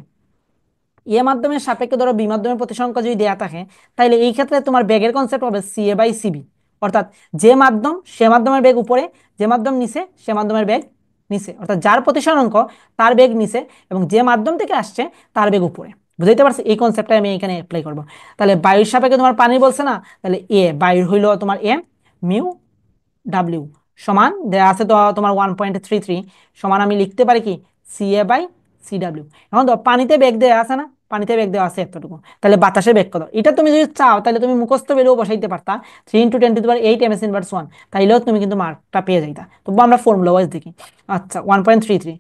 এ মাধ্যমের সাপেক্ষে ধরো বি মাধ্যমের প্রতিসংখ্যা যদি দেয়া থাকে, তাহলে এই ক্ষেত্রে তোমার বেগের কনসেপ্ট হবে সি এ বাই সিবি। অর্থাৎ যে মাধ্যম সে মাধ্যমের বেগ উপরে, যে মাধ্যম নিচে সে মাধ্যমের বেগ নিচে, অর্থাৎ যার প্রতিসরাঙ্ক তার বেগ নিচে, এবং যে মাধ্যম থেকে আসছে তার বেগ উপরে। বুঝতে পারছি? এই কনসেপ্টটা আমি এখানে অ্যাপ্লাই করবো। তাহলে বায়ুর সাপেক্ষে তোমার পানি বলছে না, তাহলে বায়ুর হইলো তোমার মিউ ডাব্লিউ সমান দেয়া আছে তো তোমার 1.33 সমান আমি লিখতে পারি কি C A by C W. এখন তো পানিতে বেগ দেওয়া আছে না, পানিতে বেগ দেওয়া আছে এতটুকু, তাহলে বাতাসে বেগ কত, এটা তুমি যদি চাও তাহলে তুমি মুখস্থ বেলেও বসাইতে পারতা 3 × 10⁻8 ms/1, তাইলেও তুমি কিন্তু মার্কটা পেয়ে যাইতা। তবু আমরা ফর্মুলা ওয়াইজ দেখি। আচ্ছা 1.33,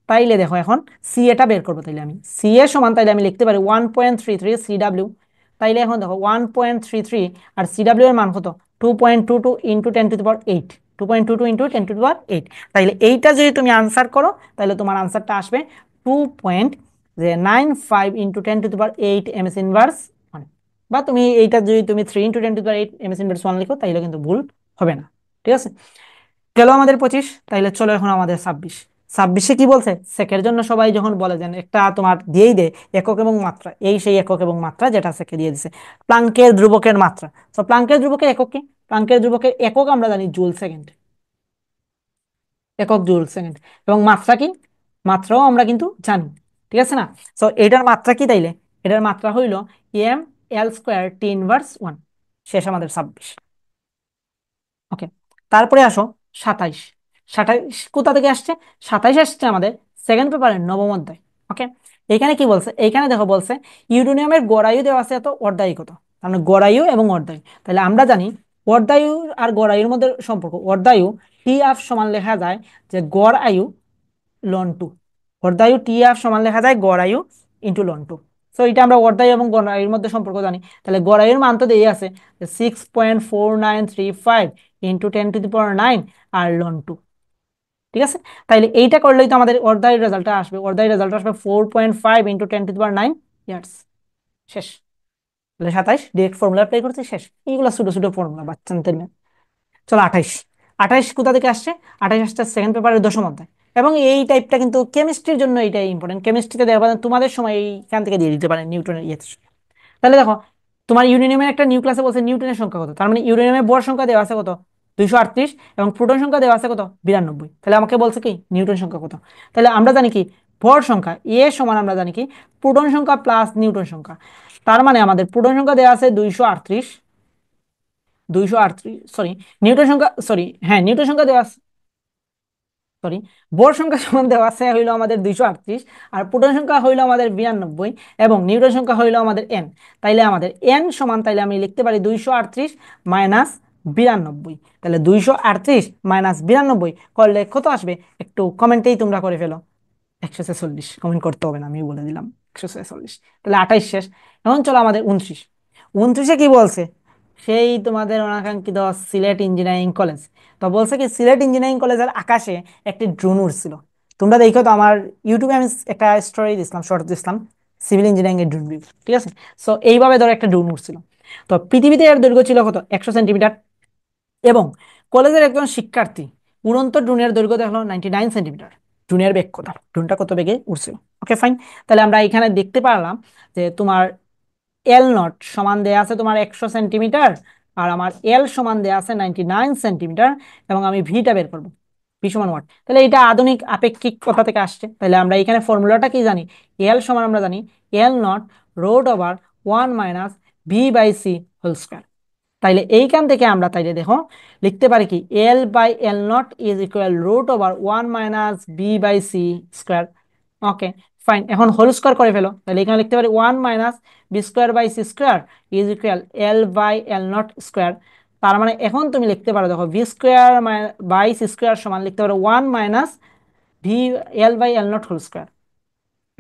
তাইলে দেখো এখন সি এটা বের করবো, তাইলে আমি সি এ সমান, তাইলে আমি লিখতে পারি 1.33 সি ডাব্লিউ। তাইলে এখন দেখো 1.33 আর সি ডাব্লিউ এর মান কত, 2.22 ইন্টু 10⁸8, 2.22 × 10⁸8। তাইলে এইটা যদি তুমি আনসার করো, তাহলে তোমার আনসারটা আসবে 2.95 ইন্টু 10⁸8 ms/1। বা তুমি এইটা যদি তুমি 3 × 10⁸8 ms/1 লিখো, তাইলে কিন্তু ভুল হবে না। ঠিক আছে, গেল আমাদের 25। তাইলে চলো এখন আমাদের 26। 26-এ কি বলছে, সেকের জন্য সবাই যখন বলে যেন একটা তোমার দিয়েই দে একক এবং মাত্রা, এই সেই একক এবং মাত্রা যেটা সেকে দিয়ে দিছে, প্লাঙ্কের ধ্রুবকের মাত্রা। তো প্লাঙ্কের ধ্রুবকের একক কি, প্লাঙ্কের ধ্রুবকের একক আমরা জানি জুল সেকেন্ড, একক জুল সেকেন্ড। এবং মাত্রা কি, মাত্রাও আমরা কিন্তু জানি। ঠিক আছে না? তো এটার মাত্রা কি, তাইলে এটার মাত্রা হইল ml² T−1। শেষ আমাদের 26। ওকে, তারপরে আসো 27। 27 কোথা থেকে আসছে, 27 আসছে আমাদের সেকেন্ড পেপারের নবম অধ্যায়। ওকে, এখানে কি বলছে, এইখানে দেখো বলছে ইউরেনিয়ামের গড়ায়ু দেওয়া আছে এত, অর্ধায়ু কত। তার মানে গড়ায়ু এবং অর্ধায়ু, তাহলে আমরা জানি অর্ধায়ু আর গড়ায়ুর মধ্যে সম্পর্ক, অর্ধায়ু T1/2 সমান লেখা যায় যে গড় আয়ু লন 2। অর্ধায়ু T1/2 সমান লেখা যায় গড় আয়ু ইন্টু লন 2। তো এটা আমরা অর্ধায়ু এবং গড়ায়ুর মধ্যে সম্পর্ক জানি। তাহলে গড়ায়ুর মান তো দিয়ে আছে 6.4935 ইন্টু 10⁹9 আর লন 2। ঠিক আছে, তাইলে এইটা করলেই তো আমাদের অর্ধায়ুর রেজাল্টটা আসবে, অর্ধায়ুর রেজাল্ট আসবে 4.5 ইন্টু 10⁹9 ইয়ার্স। শেষ। তাহলে 27 ডিরেক্ট ফর্মুলা অ্যাপ্লাই করছে, শেষ। এইগুলো ছোট ছোট ফর্মুলা বাচ্চাদের। চলো 28। 28 কোথা থেকে আসছে, 28 আসছে সেকেন্ড পেপারের দশম অধ্যায়। এবং এই টাইপটা কিন্তু কেমিস্ট্রির জন্য এইটাই ইম্পর্টেন্ট, কেমিস্ট্রিতে দেখবা তোমাদের সময় এইখান থেকে দিয়ে দিতে পারে নিউটনের ইয়ে। তাহলে দেখো তোমার ইউরেনিয়ামের একটা নিউক্লিয়াসে বলছে নিউটনের সংখ্যা কত, তার মানে ইউরেনিয়ামের ভর সংখ্যা দেওয়া আছে কত 238, এবং প্রোটন সংখ্যা দেওয়া আছে কত 92। তাহলে আমাকে বলছে কি নিউটন সংখ্যা কত। তাহলে আমরা জানি কি ভর সংখ্যা সমান আমরা জানি কি প্রোটন সংখ্যা প্লাস নিউটন সংখ্যা। তার মানে আমাদের প্রোটন সংখ্যা দেওয়া আছে 238, 238 সরি, নিউটন সংখ্যা সরি হ্যাঁ নিউটন সংখ্যা দেওয়া আছে, সরি, বোর সংখ্যা সমান দেওয়া আছে হইলো আমাদের 238, আর প্রোটন সংখ্যা হইলো আমাদের 92, এবং নিউটন সংখ্যা হইলো আমাদের এন। তাইলে আমাদের এন সমান, তাইলে আমি লিখতে পারি 238 মাইনাস 92। তাহলে 238 মাইনাস 92 করলে কত আসবে, একটু কমেন্টেই তোমরা করে ফেলো। 146, কমেন্ট করতে হবে না, আমি বলে দিলাম 146। তাহলে 28 শেষ। এখন চলো আমাদের 29। 29-এ কি বলছে, সেই তোমাদের অনাকাঙ্ক্ষিত সিলেট ইঞ্জিনিয়ারিং কলেজ। তো বলছে কি সিলেট ইঞ্জিনিয়ারিং কলেজের আকাশে একটি ড্রোন উড়ছিল। তোমরা দেখো তো, আমার ইউটিউবে আমি একটা স্টোরি দিছিলাম, শর্ট দিছিলাম, সিভিল ইঞ্জিনিয়ারিং এর ড্রোন ভিউ। ঠিক আছে, সো এইভাবে ধরো একটা ড্রোন উড়ছিল। তো পৃথিবীতে এর দৈর্ঘ্য ছিল কত 100 সেন্টিমিটার, এবং কলেজের একজন শিক্ষার্থী উড়ন্ত ড্রোনের দৈর্ঘ্য দেখলো 99 সেন্টিমিটার। ড্রোনের বেগ কত, ড্রোনটা কত বেগে উড়ছিল। ওকে ফাইন, তাহলে আমরা এখানে দেখতে পারলাম যে তোমার L0 সমান দেয়া আছে তোমার 100 সেন্টিমিটার, আর আমার এল সমান দেয়া আছে 99 সেন্টিমিটার, এবং আমি ভিটা বের করবো, ভি সমান ওয়াট। তাহলে এটা আধুনিক আপেক্ষিক কথা থেকে আসছে। তাহলে আমরা এখানে ফর্মুলাটা কি জানি, এল সমান আমরা জানি L0 √1 - V/c হোল স্কয়ার। তাইলে এইখান থেকে আমরা তাইলে দেখো লিখতে পারি কি L by L not is equal root over 1 - b/c² okay, fine. এখন হোল স্কোয়ার করে ফেলো, তাহলে এখানে লিখতে পারি 1 - b² / c² is equal L/L0²। তার মানে এখন তুমি লিখতে পারো, দেখো v² / c² সমান লিখতে পারো 1 - v L/L0²।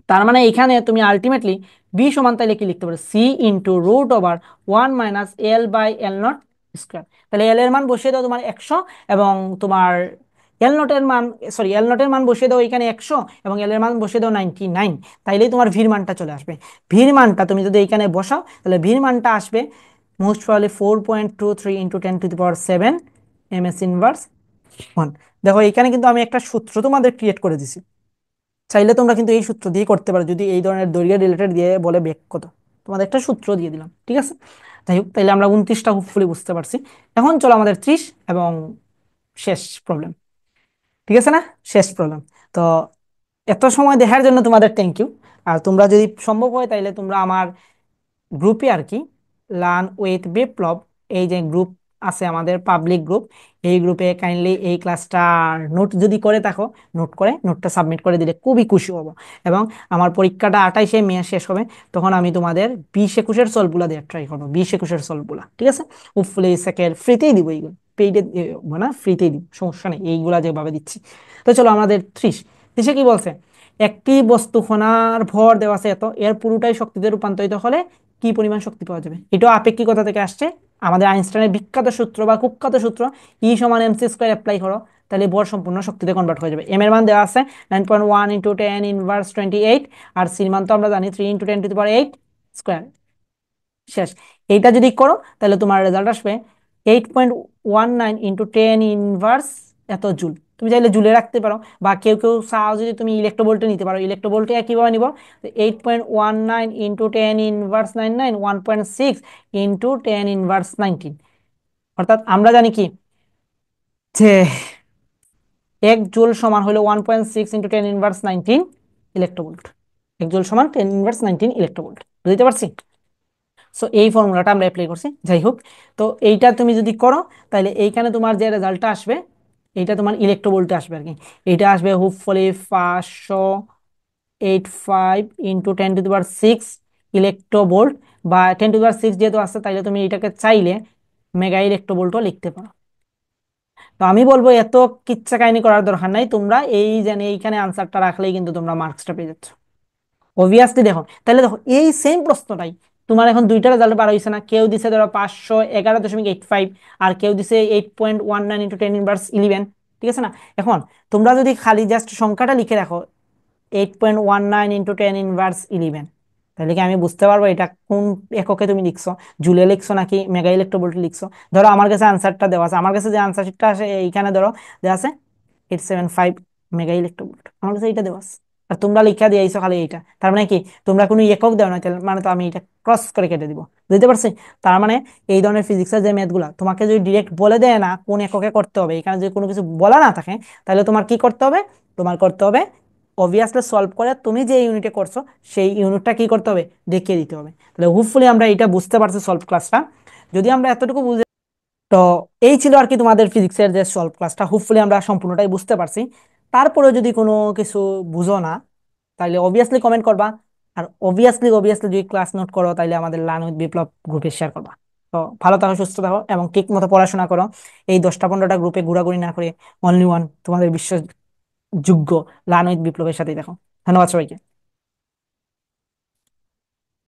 তার মানে এখানে তুমি আলটিমেটলি বি সমান তাইলে কি লিখতে পারো, C into root over 1 - L/L0²। তাহলে এল এর মান বসিয়ে দাও তোমার 100, এবং তোমার এল নটের মান, সরি, এল নটের মান বসিয়ে দাও এখানে 100, এবং এল এর মান বসিয়ে দাও 99। তাইলেই তোমার ভির মানটা চলে আসবে। ভির মানটা তুমি যদি এইখানে বসাও, তাহলে ভির মানটা আসবে মোস্ট প্রবাবলি 4.23 × 10⁻7 ms−1। দেখো এখানে কিন্তু আমি একটা সূত্র তোমাদের ক্রিয়েট করে দিছি। চাইলে তোমরা কিন্তু এই সূত্র দিয়ে করতে পারো, যদি এই ধরনের দৈর্ঘ্য রিলেটেড দিয়ে বলে বেগ কত, তোমাদের একটা সূত্র দিয়ে দিলাম, ঠিক আছে। যাই হোক, তাইলে আমরা 29টা হোপফুলি বুঝতে পারছি। এখন চলো আমাদের 30 এবং শেষ প্রবলেম, ঠিক আছে না? শেষ প্রবলেম। তো এত সময় দেখার জন্য তোমাদের থ্যাংক ইউ। আর তোমরা যদি সম্ভব হয় তাইলে তোমরা আমার গ্রুপে আর কি, লার্ন উইথ বিপ্লব, এই যে গ্রুপ আছে আমাদের পাবলিক গ্রুপ, এই গ্রুপে কাইন্ডলি এই ক্লাসটা নোট যদি করে থাকো, নোট করে নোটটা সাবমিট করে দিলে খুবই খুশি হব। এবং আমার পরীক্ষাটা 28শে মে শেষ হবে, তখন আমি তোমাদের 20-21-এর সলভগুলো দেওয়ার ট্রাই করবো, 20-21-এর সলভগুলো, ঠিক আছে। হোপফুলি সেকেন্ড ফ্রিতেই দিব এইগুলো, পেইডে না, ফ্রিতেই দিব, সমস্যা নেই এইগুলা যেভাবে দিচ্ছি। তো চলো আমাদের 30 কি বলছে, একটি বস্তু কণার ভর দেওয়া আছে এত, এর পুরোটাই শক্তিতে রূপান্তরিত হলে কি পরিমাণ শক্তি পাওয়া যাবে। এটাও আপেক্ষিকতা থেকে আসছে, আমাদের আইনস্টাইনের বিখ্যাত সূত্র বা কুখ্যাত সূত্র, ই সমান mc² অ্যাপ্লাই করো, তাহলে ভর সম্পূর্ণ শক্তিতে কনভার্ট হয়ে যাবে। এম এর মান দেওয়া আছে 9.1 × 10⁻28, আর সির মান তো আমরা জানি 3 × 10⁻8²। শেষ। এইটা যদি করো তাহলে তোমার রেজাল্ট আসবে 8.19 × 10⁻, এত জুল। তুমি চাইলে জুলে রাখতে পারো, বা কেউ কেউ চাও যদি তুমি ইলেকট্রোভোল্টে নিতে পারো, ইলেকট্রোভোল্টে কিভাবে নিব, 8.19 × 10⁻99 1.6 × 10⁻19। অর্থাৎ আমরা জানি কি যে 1 জুল সমান হলো 1.6 × 10⁻19 ইলেকট্রোভোল্ট। 1 জুল সমান 10⁻19 ইলেকট্রোভোল্ট, বুঝতে পারছি? সো এই ফর্মুলাটা আমরা অ্যাপ্লাই করছি। যাই হোক, তো এইটা তুমি যদি করো তাহলে এইখানে তোমার যে রেজাল্টটা আসবে, এইটা তোমার ইলেকট্রোভোল্টে আসবে আর কি। এইটা আসবে হোপফুলি 585 × 10⁶ ইলেকট্রোভোল্ট, বা 10⁶ যেহেতু আসছে, তাইলে তুমি এটাকে চাইলে মেগা ইলেকট্রোভোল্টও লিখতে পারো। তো আমি বলবো এত কিচ্ছা কাহিনী করার দরকার নাই, তোমরা এই জানে এইখানে আনসারটা রাখলেই কিন্তু তোমরা মার্কসটা পেয়ে যাচ্ছ অবভিয়াসলি। দেখো তাহলে, দেখো এই সেম প্রশ্নটাই তোমার এখন দুইটা রেজাল্ট বার হয়েছে না, কেউ দিছে ধরো 511.85, আর কেউ দিছে 8.19 × 10⁻11, ঠিক আছে না? এখন তোমরা যদি খালি জাস্ট সংখ্যাটা লিখে রাখো 8.19 × 10⁻11, তাহলে কি আমি বুঝতে পারবো এটা কোন এককে তুমি লিখছো, জুলে লিখছো নাকি মেগা ইলেকট্রোভোল্টে লিখছো। ধরো আমার কাছে আনসারটা দেওয়া আছে, আমার কাছে যে আনসার শিটটা আসে এইখানে ধরো দেওয়া আছে 875 মেগা ইলেকট্রোভোল্ট, আমার কাছে এইটা দেওয়া আছে। আর তোমরা লিখা দিয়েছো খালি এইটা, তার মানে কি তোমরা কোনো একক দাও না, তাহলে মানে তো আমি এটা ক্রস করে কেটে দিব, বুঝতে পারছি? তার মানে এই ধরনের ফিজিক্সের যে ম্যাথগুলা তোমাকে যদি ডিরেক্ট বলে দেয় না কোন এককে করতে হবে, এখানে যদি কোনো কিছু বলা না থাকে, তাহলে তোমার কি করতে হবে, তোমার করতে হবে অবভিয়াসলি সলভ করে তুমি যে ইউনিটে করছো সেই ইউনিটটা কি করতে হবে, দেখিয়ে দিতে হবে। তাহলে হোপফুলি আমরা এটা বুঝতে পারছি সলভ ক্লাসটা। যদি আমরা এতটুকু বুঝে, তো এই ছিল আর কি তোমাদের ফিজিক্সের যে সলভ ক্লাসটা, হোপফুলি আমরা সম্পূর্ণটাই বুঝতে পারছি। তারপরে যদি কোনো কিছু বুঝো না, তাহলে অবভিয়াসলি কমেন্ট করবা। আর অবভিয়াসলি যদি ক্লাস নোট করো, তাহলে আমাদের লার্ন উইথ বিপ্লব গ্রুপে শেয়ার করবা। তো ভালো থাকো, সুস্থ থাকো, এবং ঠিক মতো পড়াশোনা করো। এই 10টা 15টা গ্রুপে ঘোরাঘুরি না করে অনলি ওয়ান তোমাদের বিশ্বাসযোগ্য লার্ন উইথ বিপ্লবের সাথেই দেখো। ধন্যবাদ সবাইকে।